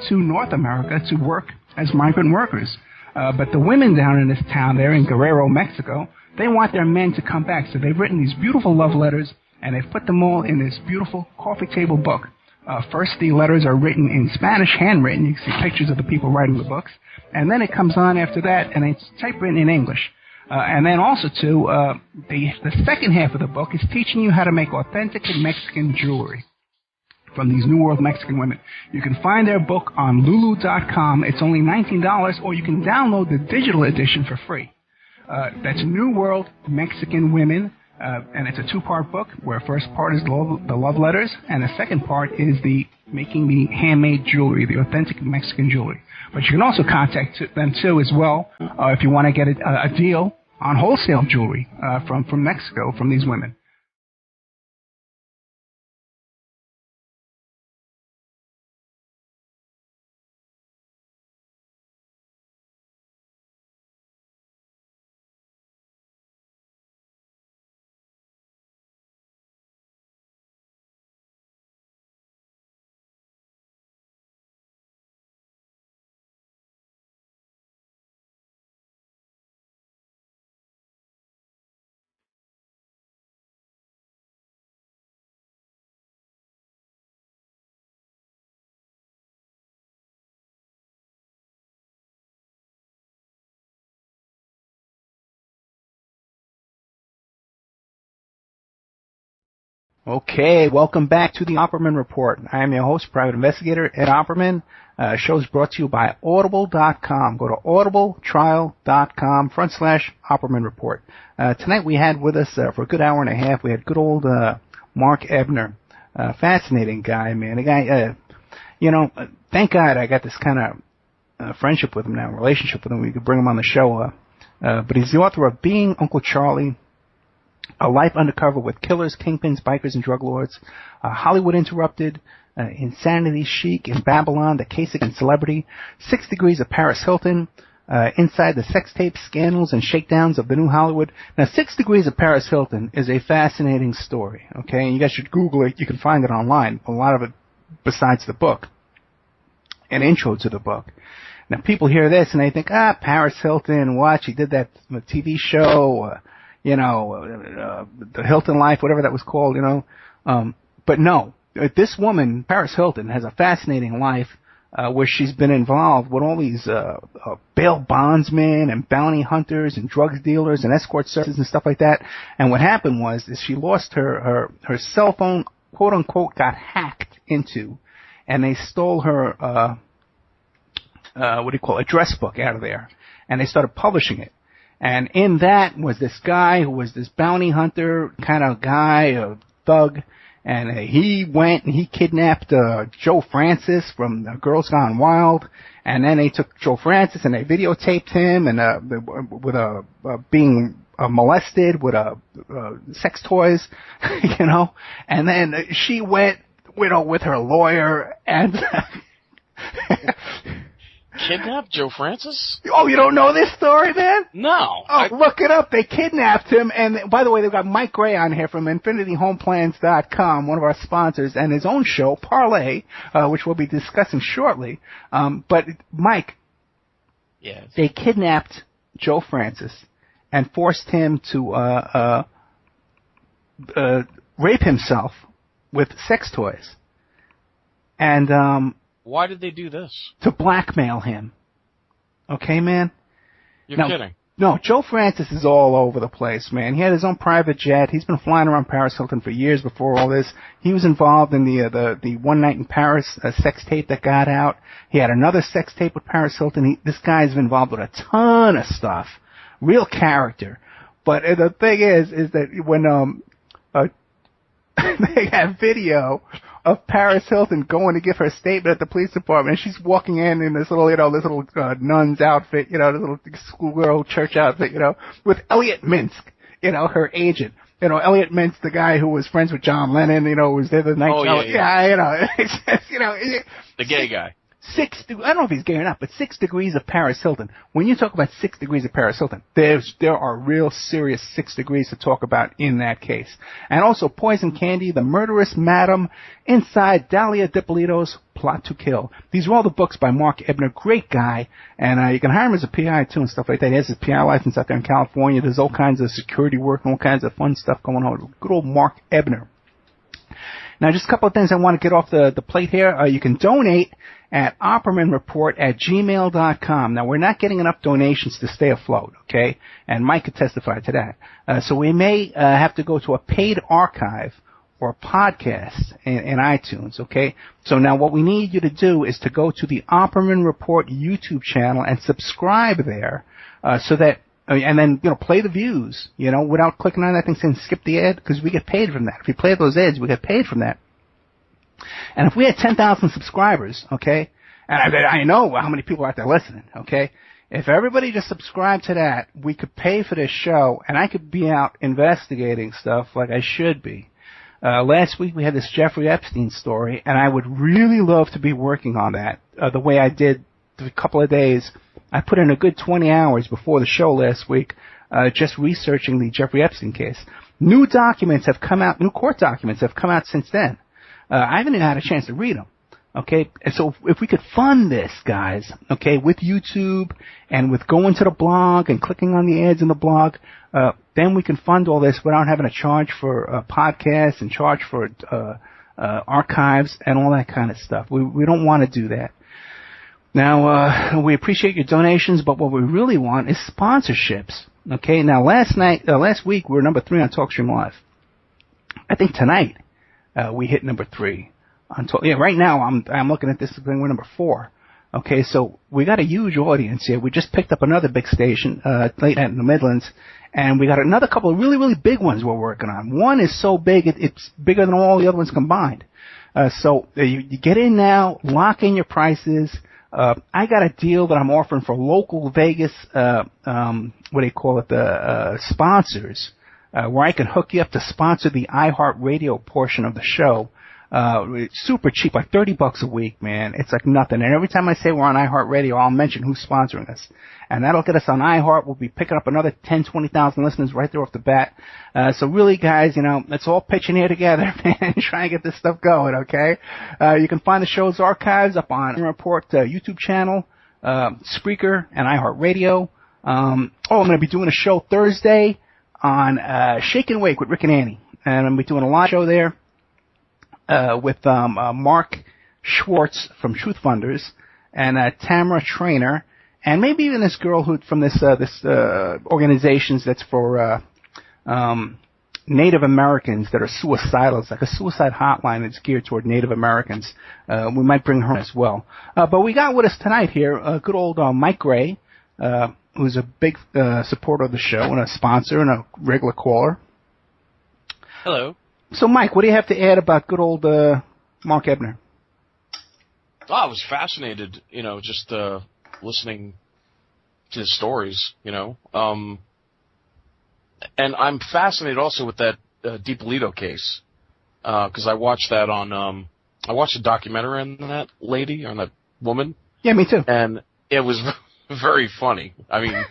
to North America to work as migrant workers. But the women down in this town there in Guerrero, Mexico, they want their men to come back. So they've written these beautiful love letters, and they've put them all in this beautiful coffee table book. First, the letters are written in Spanish, handwritten. You can see pictures of the people writing the books. And then it comes on after that, and it's typewritten in English. And then also, too, the second half of the book is teaching you how to make authentic Mexican jewelry from these New World Mexican women. You can find their book on Lulu.com. It's only $19, or you can download the digital edition for free. That's New World Mexican Women. And it's a two-part book where first part is the love letters, and the second part is the making the handmade jewelry, the authentic Mexican jewelry. But you can also contact them too as well if you want to get a deal on wholesale jewelry from Mexico from these women. Okay, welcome back to the Opperman Report. I am your host, private investigator Ed Opperman. Show is brought to you by Audible.com. Go to audibletrial.com/Opperman Report. Tonight we had with us for a good hour and a half, we had good old Mark Ebner. Fascinating guy, man. The guy, thank God I got this kind of friendship with him now, relationship with him. We could bring him on the show. But he's the author of Being Uncle Charlie, A Life Undercover with Killers, Kingpins, Bikers, and Drug Lords, Hollywood Interrupted, Insanity Chic in Babylon, The Case Against Celebrity, 6 Degrees of Paris Hilton, Inside the Sex Tapes, Scandals, and Shakedowns of the New Hollywood. Now, 6 Degrees of Paris Hilton is a fascinating story, okay? And you guys should Google it. You can find it online, a lot of it besides the book, an intro to the book. Now, people hear this and they think, Paris Hilton, what? She did that TV show, the Hilton Life, whatever that was called, But no, this woman, Paris Hilton, has a fascinating life where she's been involved with all these bail bondsmen and bounty hunters and drug dealers and escort services and stuff like that. And what happened was is she lost her cell phone, quote unquote, got hacked into, and they stole her address book out of there, and they started publishing it. And in that was this guy who was this bounty hunter kind of guy, a thug, and he went and he kidnapped Joe Francis from Girls Gone Wild, and then they took Joe Francis and they videotaped him and with being molested with sex toys, and then she went with her lawyer and kidnapped Joe Francis? Oh, you don't know this story, man? No. Oh, look it up. They kidnapped him. And by the way, they've got Mike Gray on here from InfinityHomeplans.com, one of our sponsors, and his own show, Parlay, which we'll be discussing shortly. But Mike, yes, they kidnapped Joe Francis and forced him to rape himself with sex toys. And why did they do this? To blackmail him. Okay, man? You're kidding. No, Joe Francis is all over the place, man. He had his own private jet. He's been flying around Paris Hilton for years before all this. He was involved in the One Night in Paris sex tape that got out. He had another sex tape with Paris Hilton. This guy's been involved with a ton of stuff. Real character. But the thing is that when they have video of Paris Hilton going to give her statement at the police department, and she's walking in this little, nun's outfit, this little schoolgirl church outfit, with Elliot Minsk, her agent. Elliot Minsk, the guy who was friends with John Lennon, was there the night. Oh, yeah. It's just, the gay guy. I don't know if he's gay or not, but 6 degrees of Paris Hilton. When you talk about 6 degrees of Paris Hilton, there are real serious 6 degrees to talk about in that case. And also Poison Candy, The Murderous Madam, Inside Dahlia Dippolito's Plot to Kill. These are all the books by Mark Ebner. Great guy. And you can hire him as a PI too and stuff like that. He has his PI license out there in California. There's all kinds of security work and all kinds of fun stuff going on. Good old Mark Ebner. Now, just a couple of things I want to get off the plate here. You can donate at oppermanreport@gmail.com. Now, we're not getting enough donations to stay afloat, okay? And Mike could testify to that. So we may have to go to a paid archive or a podcast in iTunes, okay? So now what we need you to do is to go to the Opperman Report YouTube channel and subscribe there so that and then, play the views, without clicking on that thing saying skip the ad, because we get paid from that. If we play those ads, we get paid from that. And if we had 10,000 subscribers, okay, and I know how many people are out there listening, okay, if everybody just subscribed to that, we could pay for this show, and I could be out investigating stuff like I should be. Last week we had this Jeffrey Epstein story, and I would really love to be working on that the way I did a couple of days. I put in a good 20 hours before the show last week just researching the Jeffrey Epstein case. New documents have come out, new court documents have come out since then. I haven't even had a chance to read them. Okay, and so if we could fund this, guys, okay, with YouTube and with going to the blog and clicking on the ads in the blog, then we can fund all this without having to charge for podcasts and charge for archives and all that kind of stuff. We don't want to do that. Now, we appreciate your donations, but what we really want is sponsorships. Okay, now last week we were number 3 on TalkStream Live. I think tonight we hit number 3 on right now I'm looking at this thing, we're number 4. Okay, so we got a huge audience here. We just picked up another big station late night in the Midlands, and we got another couple of really, really big ones we're working on. One is so big it's bigger than all the other ones combined. So you get in now, lock in your prices. I got a deal that I'm offering for local Vegas, sponsors, where I can hook you up to sponsor the iHeartRadio portion of the show. It's super cheap, like $30 a week, man. It's like nothing. And every time I say we're on iHeartRadio, I'll mention who's sponsoring us. And that'll get us on iHeart. We'll be picking up another 10, 20,000 listeners right there off the bat. So really, guys, let's all pitch in here together, man, try and get this stuff going, okay? You can find the show's archives up on Report YouTube channel, Spreaker, and iHeartRadio. I'm going to be doing a show Thursday on Shake and Wake with Rick and Annie. And I'm going to be doing a live show there with Mark Schwartz from Truth Funders and Tamara Trainer. And maybe even this girl who from this organizations that's for Native Americans that are suicidal. It's like a suicide hotline that's geared toward Native Americans. We might bring her as well. But we got with us tonight here good old Mike Gray, who's a big supporter of the show and a sponsor and a regular caller. Hello. So, Mike, what do you have to add about good old Mark Ebner? Oh, I was fascinated, just listening to his stories, And I'm fascinated also with that DiPolito case, because I watched that on, I watched a documentary on that lady, on that woman. Yeah, me too. And it was very funny. I mean,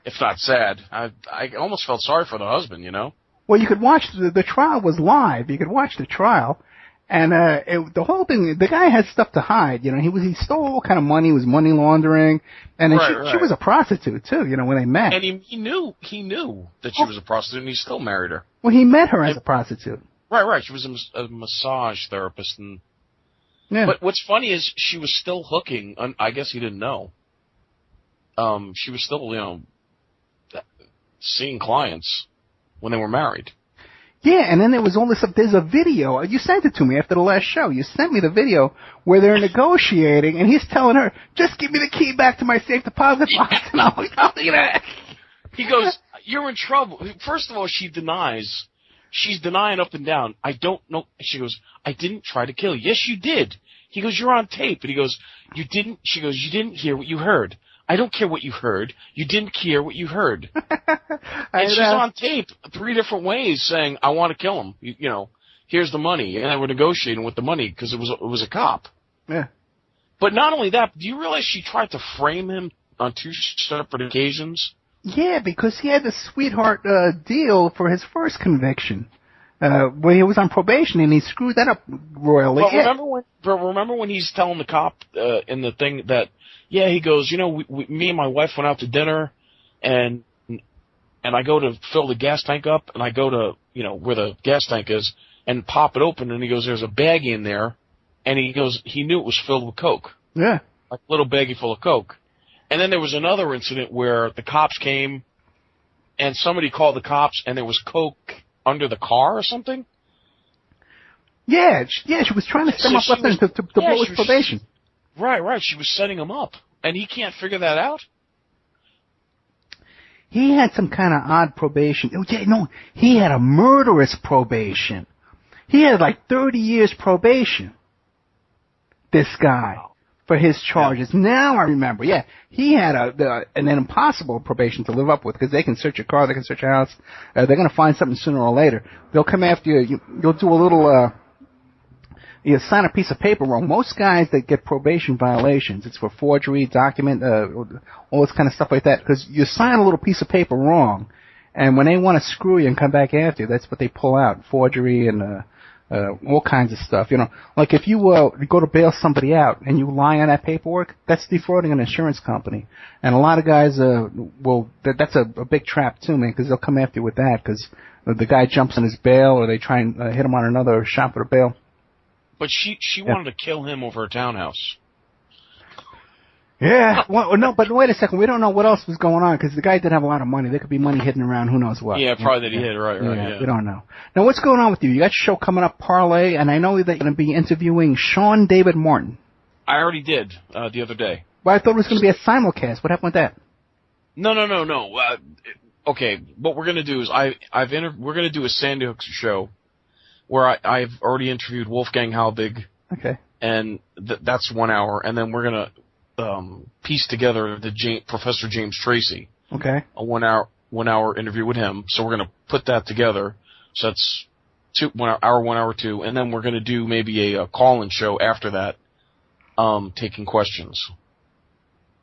if not sad. I almost felt sorry for the husband, Well, you could watch, the trial was live. You could watch the trial. And the whole thing, the guy had stuff to hide. He stole all kind of money. He was money laundering, and then she was a prostitute too. When they met, and he knew that she was a prostitute, and he still married her. Well, he met her as a prostitute. Right. She was a massage therapist, and yeah. But what's funny is she was still hooking. I guess he didn't know. She was still, seeing clients when they were married. Yeah, and then there was all this. There's a video. You sent it to me after the last show. You sent me the video where they're negotiating, and he's telling her, "Just give me the key back to my safe deposit box." And I'm like, "Oh, look at that." He goes, "You're in trouble." First of all, she denies. She's denying up and down. I don't know. She goes, "I didn't try to kill you." Yes, you did. He goes, "You're on tape." And he goes, "You didn't." She goes, "You didn't hear what you heard." I don't care what you heard. You didn't hear what you heard. And she's on tape 3 different ways saying, "I want to kill him. You know, here's the money." And they were negotiating with the money because it was a cop. Yeah. But not only that, do you realize she tried to frame him on 2 separate occasions? Yeah, because he had the sweetheart deal for his first conviction. When he was on probation, and he screwed that up royally. But remember when he's telling the cop in the thing that, yeah, he goes, "You know, me and my wife went out to dinner, and I go to fill the gas tank up, and I go to, you know, where the gas tank is, and pop it open, and he goes, there's a baggie in there, and he goes, he knew it was filled with Coke. Yeah. Like a little baggie full of Coke. And then there was another incident where the cops came, and somebody called the cops, and there was Coke under the car or something? Yeah, she was trying to stem up weapons to blow his probation. Right, she was setting him up, and he can't figure that out? He had some kind of odd probation. Oh, yeah, no, he had a murderous probation. He had like 30 years probation, this guy, for his charges. Yeah. Now I remember, yeah, he had an impossible probation to live up with, because they can search your car, they can search your house, they're going to find something sooner or later. They'll come after you, you'll do a little, you sign a piece of paper wrong. Most guys that get probation violations, it's for forgery, document, all this kind of stuff like that, because you sign a little piece of paper wrong, and when they want to screw you and come back after you, that's what they pull out, forgery and all kinds of stuff. You know, like if you go to bail somebody out and you lie on that paperwork, that's defrauding an insurance company. And a lot of guys that's a big trap too, man, because they'll come after you with that, because the guy jumps on his bail, or they try and hit him on another shot for the bail. But she wanted to kill him over a townhouse. Yeah. Well, no, but wait a second. We don't know what else was going on, because the guy did have a lot of money. There could be money hidden around who knows what. Yeah, probably that he hid. Right. Yeah. We don't know. Now, what's going on with you? You got your show coming up, Parlay, and I know that you're going to be interviewing Sean David Martin. I already did the other day. Well, I thought it was going to be a simulcast. What happened with that? No. Okay, what we're going to do is we're going to do a Sandy Hook show where I've already interviewed Wolfgang Halbig. Okay. And that's 1 hour, and then we're going to piece together Professor James Tracy. Okay. A 1 hour interview with him. So we're going to put that together. So that's 1 hour 2, and then we're going to do maybe a call-in show after that, taking questions.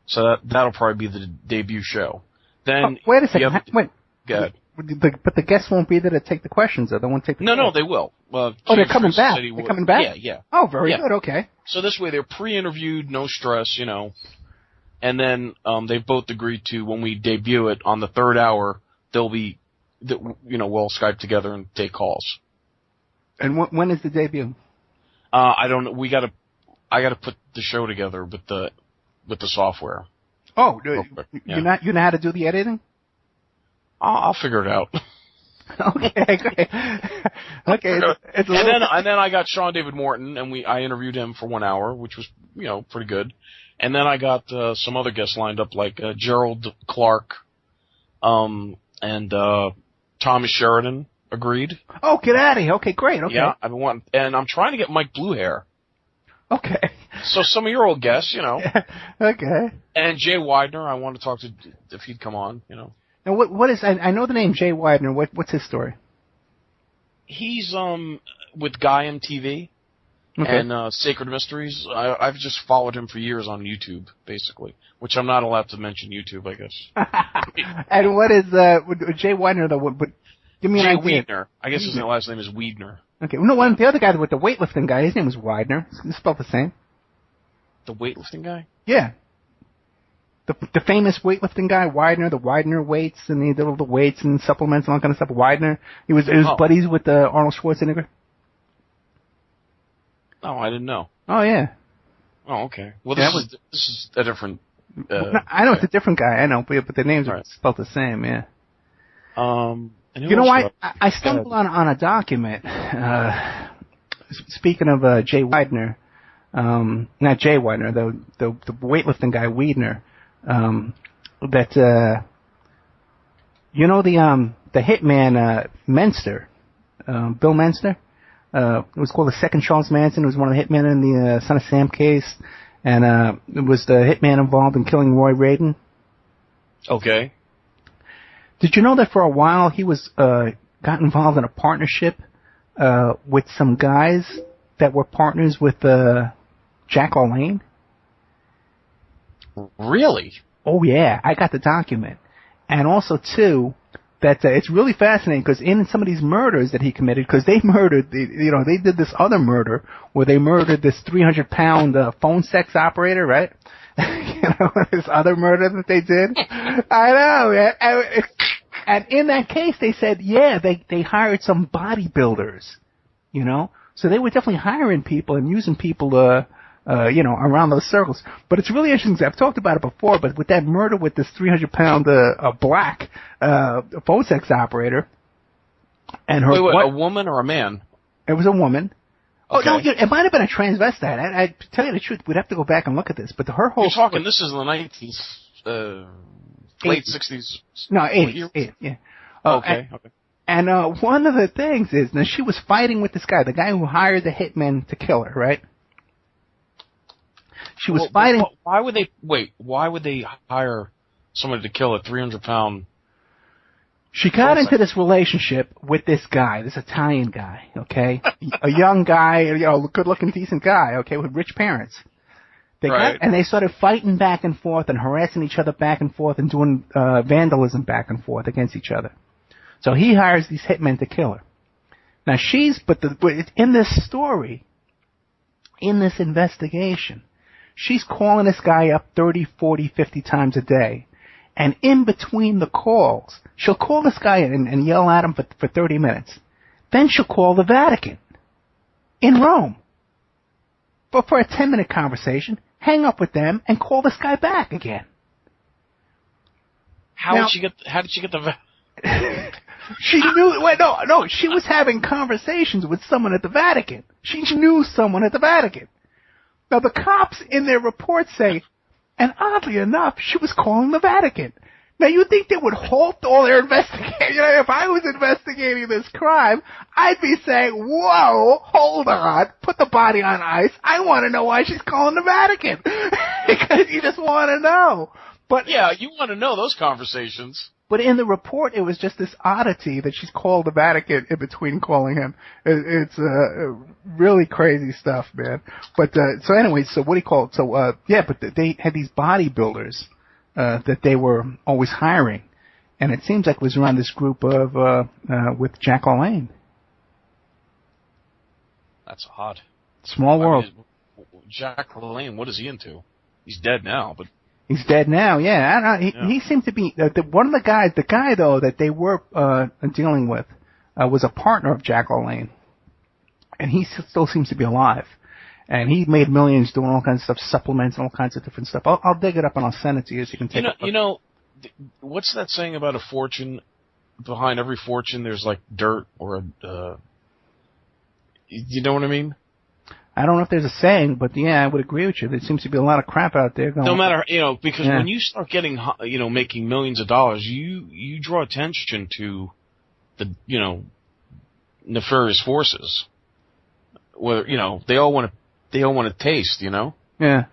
So that'll probably be the debut show. Then wait a second. Wait. Go ahead. But the guests won't be there to take the questions, though. They won't take the No, they will. they're coming back. They're coming back? Yeah. Oh, very good. Okay. So this way they're pre-interviewed, no stress, you know. And then they've both agreed to, when we debut it on the 3rd hour, we'll Skype together and take calls. And when is the debut? I don't know. I gotta put the show together with the software. Oh, you know how to do the editing? I'll figure it out. Okay, great. Okay, and then I got Sean David Morton, and I interviewed him for 1 hour, which was pretty good. And then I got some other guests lined up, like Gerald Clark, and Thomas Sheridan agreed. Oh, get out of here! Okay, great. Okay. Yeah, I've been wanting, and I'm trying to get Mike Bluehair. Okay. So some of your old guests, Okay. And Jay Widener, I want to talk to if he'd come on, Now, what is? I know the name Jay Widener. What's his story? He's with Guy MTV and Sacred Mysteries. I've just followed him for years on YouTube, basically, which I'm not allowed to mention YouTube, I guess. And what is Jay Widener though? But give me an idea. Weidner. I guess his last name is Weidner. Okay. No, the other guy with the weightlifting guy, his name was Widener. It's spelled the same. The weightlifting guy? Yeah. The famous weightlifting guy, Widener, the Widener weights, and he did all the weights and supplements and all kind of stuff. Widener, he was buddies with Arnold Schwarzenegger. Oh, I didn't know. Oh, yeah. Oh, okay. Well, this is a different I know it's a different guy. I know, but the names are spelled the same. Yeah. You know what? I stumbled on a document. Speaking of Jay Widener, not Jay Widener, the weightlifting guy Widener. That you know the hitman Menster, Bill Menster. It was called the Second Charles Manson. It was one of the hitmen in the Son of Sam case, and it was the hitman involved in killing Roy Raden. Okay. Did you know that for a while he was got involved in a partnership with some guys that were partners with Jack LaLanne? Really? Oh yeah, I got the document, and also too. That it's really fascinating because in some of these murders that he committed, because they murdered, they did this other murder where they murdered this 300-pound phone sex operator, right? This other murder that they did. I know. And in that case, they said, yeah, they hired some bodybuilders, so they were definitely hiring people and using people around those circles. But it's really interesting because I've talked about it before, but with that murder with this 300-pound black phone sex operator and her... Wait, a woman or a man? It was a woman. Okay. Oh, no, it might have been a transvestite. I tell you the truth, we'd have to go back and look at this, but her whole... You're talking, this is in the late 60s? No, 80s, yeah. Okay. And one of the things is, now she was fighting with this guy, the guy who hired the hitman to kill her, right? She was fighting. Why would they hire somebody to kill a 300-pound? She got into this relationship with this guy, this Italian guy, okay? A young guy, good-looking, decent guy, okay, with rich parents. And they started fighting back and forth and harassing each other back and forth and doing vandalism back and forth against each other. So he hires these hitmen to kill her. Now but in this story, in this investigation, she's calling this guy up 30, 40, 50 times a day. And in between the calls, she'll call this guy and yell at him for 30 minutes. Then she'll call the Vatican in Rome for a 10-minute conversation, hang up with them, and call this guy back again. How did she get the Vatican? She knew. Wait, no. She was having conversations with someone at the Vatican. She knew someone at the Vatican. Now, the cops in their report say, and oddly enough, she was calling the Vatican. Now, you'd think they would halt all their investigation. If I was investigating this crime, I'd be saying, whoa, hold on, put the body on ice. I want to know why she's calling the Vatican. Because you just want to know. But yeah, you want to know those conversations. But in the report, it was just this oddity that she's called the Vatican in between calling him. It's really crazy stuff, man. But so anyway, so what do you call it? So but they had these bodybuilders that they were always hiring, and it seems like it was around this group of with Jack LaLanne. That's odd. Small world. Jack LaLanne, what is he into? He's dead now, but. He's dead now, yeah. I don't know. He seemed to be one of the guys. The guy though that they were dealing with was a partner of Jack LaLanne, and he still seems to be alive. And he made millions doing all kinds of stuff, supplements and all kinds of different stuff. I'll dig it up and I'll send it to you so you can take a look. What's that saying about a fortune? Behind every fortune, there's like dirt or you know what I mean? I don't know if there's a saying, but yeah, I would agree with you. There seems to be a lot of crap out there going on. No matter, because when you start getting, making millions of dollars, you draw attention to the, nefarious forces. Where, they all want to taste, Yeah.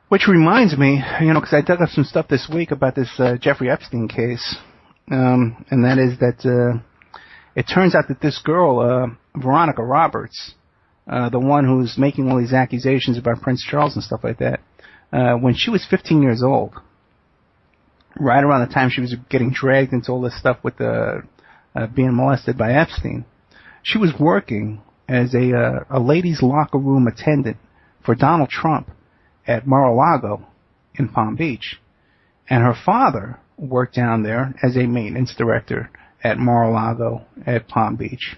Which reminds me, because I dug up some stuff this week about this Jeffrey Epstein case, and that is that it turns out that this girl, Veronica Roberts, the one who's making all these accusations about Prince Charles and stuff like that, when she was 15 years old, right around the time she was getting dragged into all this stuff with being molested by Epstein, she was working as a ladies' locker room attendant for Donald Trump at Mar-a-Lago in Palm Beach. And her father worked down there as a maintenance director at Mar-a-Lago at Palm Beach.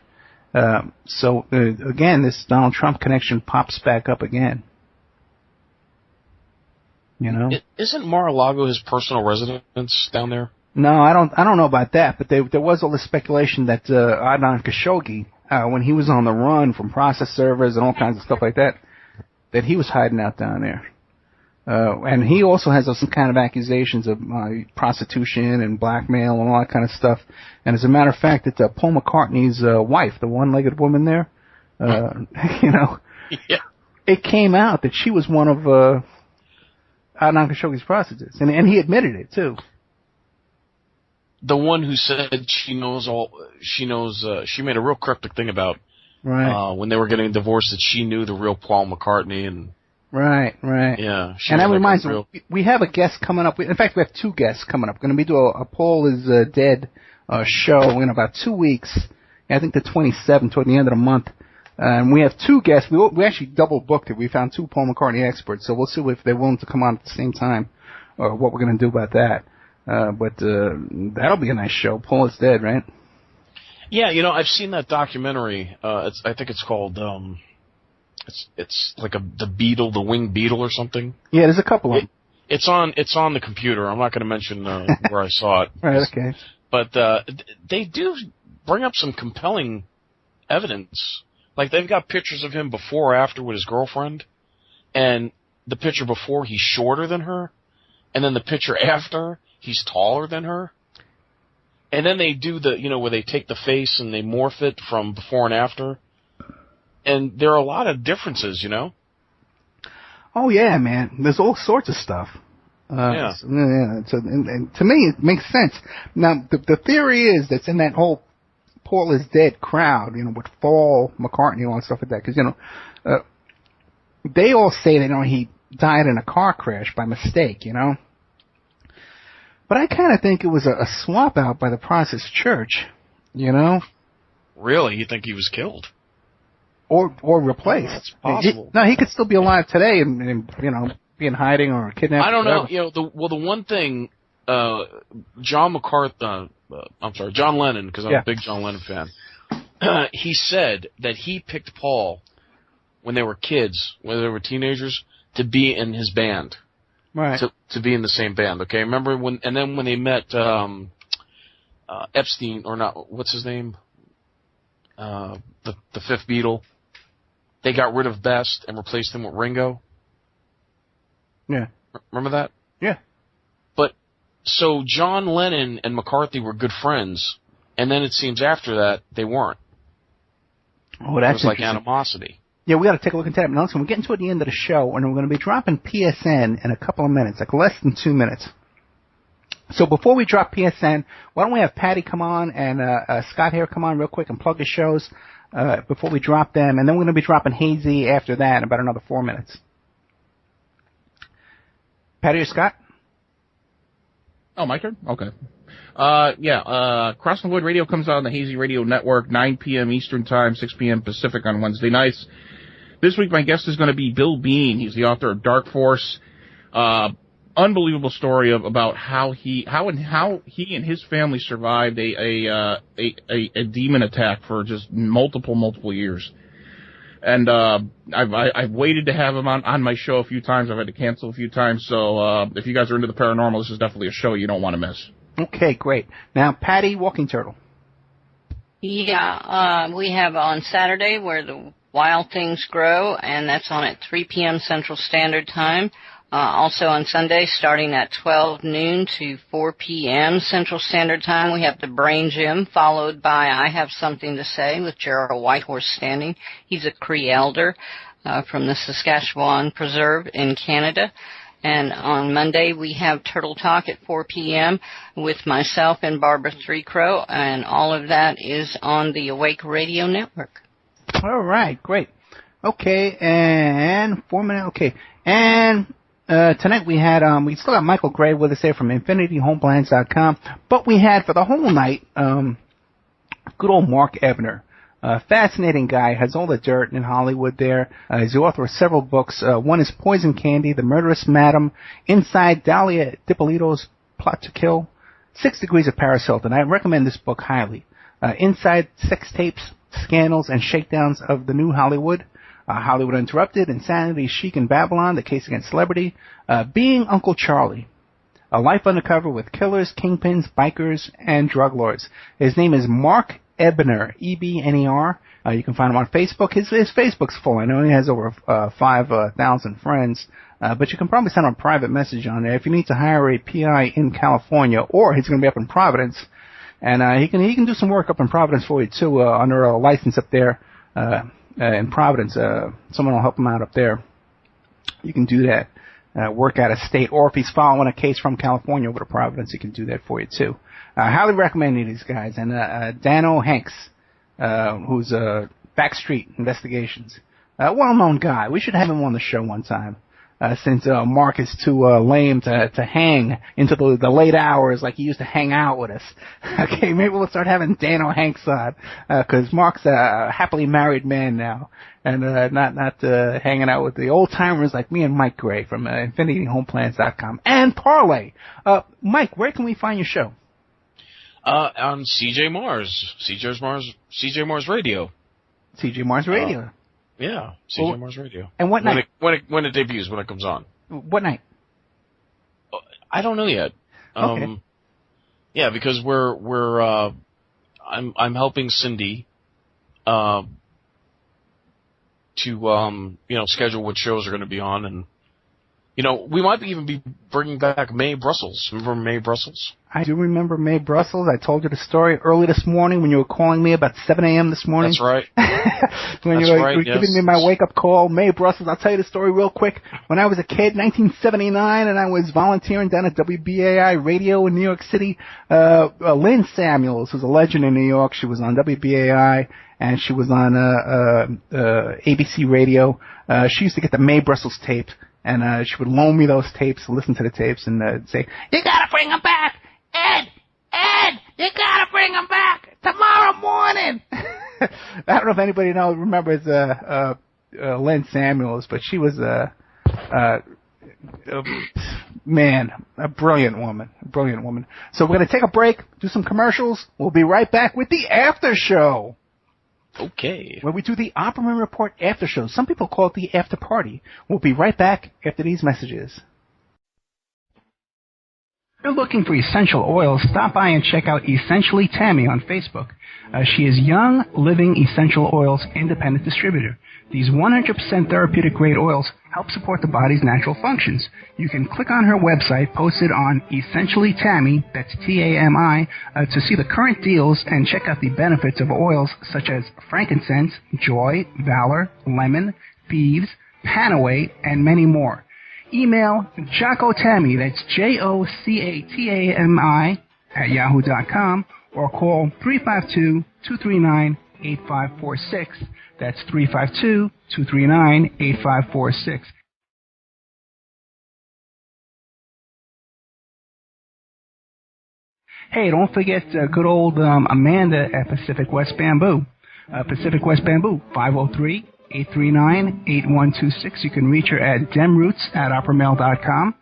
So again, this Donald Trump connection pops back up again. You know? Isn't Mar-a-Lago his personal residence down there? No, I don't know about that, but there was all this speculation that Adnan Khashoggi, when he was on the run from process servers and all kinds of stuff like that, that he was hiding out down there. And he also has some kind of accusations of prostitution and blackmail and all that kind of stuff. And as a matter of fact, it's Paul McCartney's wife, the one-legged woman there. You know, Yeah. It came out that she was one of Adnan Khashoggi's prostitutes, and he admitted it too. The one who said she made a real cryptic thing about when they were getting divorced that she knew the real Paul McCartney and. Right. Yeah. And that reminds me, we have a guest coming up. In fact, we have two guests coming up. We're going to be doing a Paul is Dead show in about 2 weeks. I think the 27th, toward the end of the month. And we have two guests. We actually double booked it. We found two Paul McCartney experts, so we'll see if they're willing to come on at the same time, or what we're going to do about that. But that'll be a nice show. Paul is Dead, right? Yeah, you know, I've seen that documentary. I think it's called. It's like the beetle, the winged beetle, or something. Yeah, there's a couple of them. It's on the computer. I'm not going to mention where I saw it. Right. Okay. But they do bring up some compelling evidence. Like, they've got pictures of him before or after with his girlfriend, and the picture before, he's shorter than her, and then the picture after, he's taller than her. And then they do where they take the face and they morph it from before and after. And there are a lot of differences, you know? Oh, yeah, man. There's all sorts of stuff. Yeah. And to me, it makes sense. Now, the theory is that's in that whole Paul is Dead crowd, with Paul McCartney and all that stuff like that. Because, they all say that, he died in a car crash by mistake, But I kind of think it was a swap out by the Process Church, Really? You think he was killed? Or replaced. That's possible. No, he could still be alive today and be in hiding or kidnapped. I don't know. The one thing, John Lennon, because I'm a big John Lennon fan, he said that he picked Paul when they were kids, when they were teenagers, to be in his band. Right. To be in the same band, okay? Remember when they met Epstein, or not, what's his name? The fifth Beatle. They got rid of Best and replaced him with Ringo. Yeah. Remember that? Yeah. But, so John Lennon and McCarthy were good friends, and then it seems after that, they weren't. Oh, that's It was like animosity. Yeah, we got to take a look at that. Now, we're getting toward the end of the show, and we're going to be dropping PSN in a couple of minutes, like less than 2 minutes. So before we drop PSN, why don't we have Patty come on and Scott here come on real quick and plug the shows before we drop them, and then we're going to be dropping Hazy after that in about another 4 minutes. Patty or Scott? Oh, my turn? Okay. Crossing the Void Radio comes out on the Hazy Radio Network, 9 p.m. Eastern Time, 6 p.m. Pacific on Wednesday nights. This week my guest is going to be Bill Bean. He's the author of Dark Force. Unbelievable story about how he and his family survived a demon attack for just multiple years. And I've waited to have him on my show a few times. I've had to cancel a few times. So if you guys are into the paranormal, this is definitely a show you don't want to miss. Okay, great. Now, Patty, Walking Turtle. Yeah, we have on Saturday Where the Wild Things Grow, and that's on at 3 p.m. Central Standard Time. Also on Sunday, starting at 12 noon to 4 p.m. Central Standard Time, we have the Brain Gym, followed by I Have Something to Say with Gerald Whitehorse Standing. He's a Cree elder from the Saskatchewan Preserve in Canada. And on Monday, we have Turtle Talk at 4 p.m. with myself and Barbara Threecrow, and all of that is on the Awake Radio Network. All right, great. Okay, and 4 minutes. Okay, and tonight we had we still got Michael Gray with us there from InfinityHomeplans.com, but we had for the whole night good old Mark Ebner. Fascinating guy, has all the dirt in Hollywood there. He's the author of several books. One is Poison Candy, The Murderous Madam, Inside Dahlia Dippolito's Plot to Kill, 6 Degrees of Paris Hilton. I recommend this book highly. Inside Sex Tapes, Scandals, and Shakedowns of the New Hollywood. Hollywood Interrupted, Insanity, Chic and Babylon, The Case Against Celebrity, Being Uncle Charlie, A Life Undercover with Killers, Kingpins, Bikers, and Drug Lords. His name is Mark Ebner, E-B-N-E-R. You can find him on Facebook. His Facebook's full. I know he has over 5,000 friends, but you can probably send him a private message on there if you need to hire a PI in California, or he's going to be up in Providence, and he can do some work up in Providence for you too, under a license up there in Providence. Someone will help him out up there. You can do that, work out of state, or if he's following a case from California over to Providence, he can do that for you too. Highly recommend these guys. And Dano Hanks, who's Backstreet Investigations, well-known guy. We should have him on the show one time, since Mark is too lame to hang into the late hours like he used to hang out with us. Okay, maybe we'll start having Dano Hanks on, because Mark's a happily married man now, and not hanging out with the old-timers like me and Mike Gray from InfinityHomeplans.com and Parlay. Mike, where can we find your show? On CJ Mars Radio. CJ Mars Radio. Yeah, CJ Mars Radio. And what night? When it debuts, when it comes on. What night? I don't know yet. Okay. Yeah, because I'm helping Cindy, to schedule what shows are going to be on, and we might even be bringing back Mae Brussels. Remember Mae Brussels? I do remember Mae Brussels. I told you the story early this morning when you were calling me about 7 a.m. this morning. That's right. When you were giving me my wake-up call. Mae Brussels, I'll tell you the story real quick. When I was a kid, 1979, and I was volunteering down at WBAI Radio in New York City, Lynn Samuels, who's a legend in New York, she was on WBAI, and she was on ABC Radio. She used to get the Mae Brussels tapes. And she would loan me those tapes, listen to the tapes, and say, "You gotta bring them back, Ed, you gotta bring them back tomorrow morning." I don't know if anybody remembers Lynn Samuels, but she was a brilliant woman, So we're gonna take a break, do some commercials. We'll be right back with the after show. Okay. Where we do the Opperman Report after show. Some people call it the after party. We'll be right back after these messages. If you're looking for essential oils, stop by and check out Essentially Tammy on Facebook. She is Young Living Essential Oils Independent Distributor. These 100% therapeutic-grade oils help support the body's natural functions. You can click on her website, posted on Essentially Tammy, that's T-A-M-I, to see the current deals and check out the benefits of oils such as frankincense, joy, valor, lemon, thieves, panaway, and many more. Email Jocotami, that's Jocatami, @yahoo.com, or call 352-239-8546. That's 352-239-8546. Hey, don't forget good old Amanda at Pacific West Bamboo. Pacific West Bamboo, 503-839-8126. You can reach her at demroots@oppermail.com.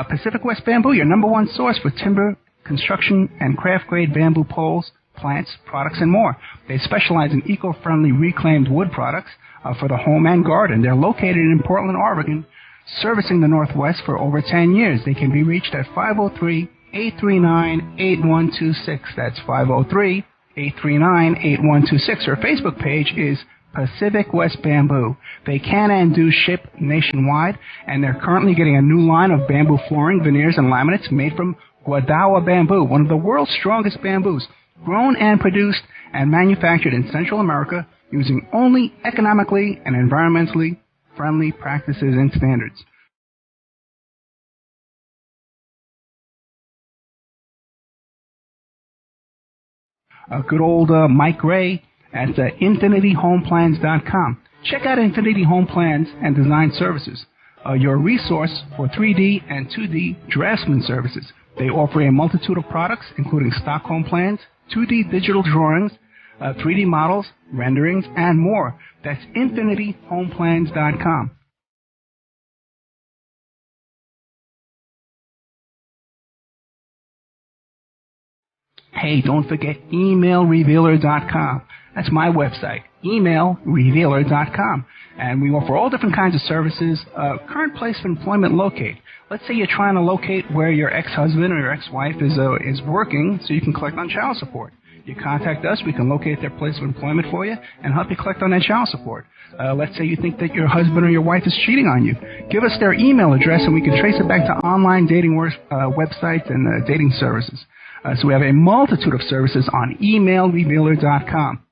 Pacific West Bamboo, your number one source for timber, construction, and craft-grade bamboo poles, plants, products, and more. They specialize in eco-friendly reclaimed wood products for the home and garden. They're located in Portland, Oregon, servicing the Northwest for over 10 years. They can be reached at 503-839-8126. That's 503-839-8126. Her Facebook page is Pacific West Bamboo. They can and do ship nationwide, and they're currently getting a new line of bamboo flooring, veneers, and laminates made from Guadawa bamboo, one of the world's strongest bamboos, grown and produced and manufactured in Central America using only economically and environmentally friendly practices and standards. Good old Mike Gray at InfinityHomeplans.com. Check out Infinity Home Plans and Design Services, your resource for 3D and 2D draftsman services. They offer a multitude of products, including stock home plans, 2D digital drawings, 3D models, renderings, and more. That's InfinityHomeplans.com. Hey, don't forget emailrevealer.com. That's my website, emailrevealer.com. And we offer all different kinds of services. Current place of employment locate. Let's say you're trying to locate where your ex-husband or your ex-wife is working so you can collect on child support. You contact us, we can locate their place of employment for you and help you collect on that child support. Let's say you think that your husband or your wife is cheating on you. Give us their email address and we can trace it back to online dating websites and dating services. So we have a multitude of services on emailrevealer.com.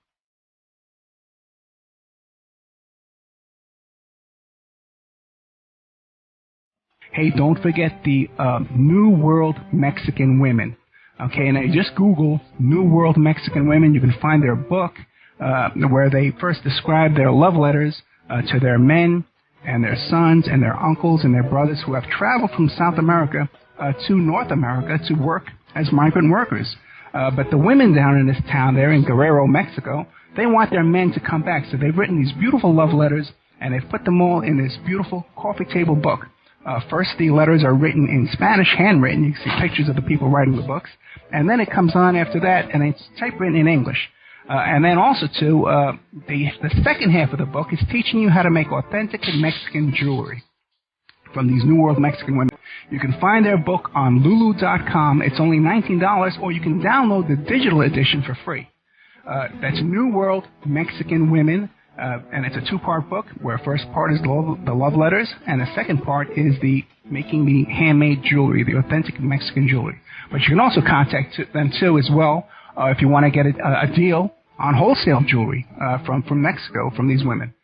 Hey, don't forget the New World Mexican Women. Okay, and you just Google New World Mexican Women. You can find their book where they first describe their love letters to their men and their sons and their uncles and their brothers who have traveled from South America to North America to work as migrant workers. But the women down in this town there in Guerrero, Mexico, they want their men to come back. So they've written these beautiful love letters and they've put them all in this beautiful coffee table book. First, the letters are written in Spanish, handwritten. You can see pictures of the people writing the books. And then it comes on after that, and it's typewritten in English. And then also, too, the second half of the book is teaching you how to make authentic Mexican jewelry from these New World Mexican women. You can find their book on Lulu.com. It's only $19, or you can download the digital edition for free. That's New World Mexican Women. And it's a two-part book where first part is the love letters, and the second part is the making the handmade jewelry, the authentic Mexican jewelry. But you can also contact them, too, as well, if you want to get a deal on wholesale jewelry from Mexico, from these women.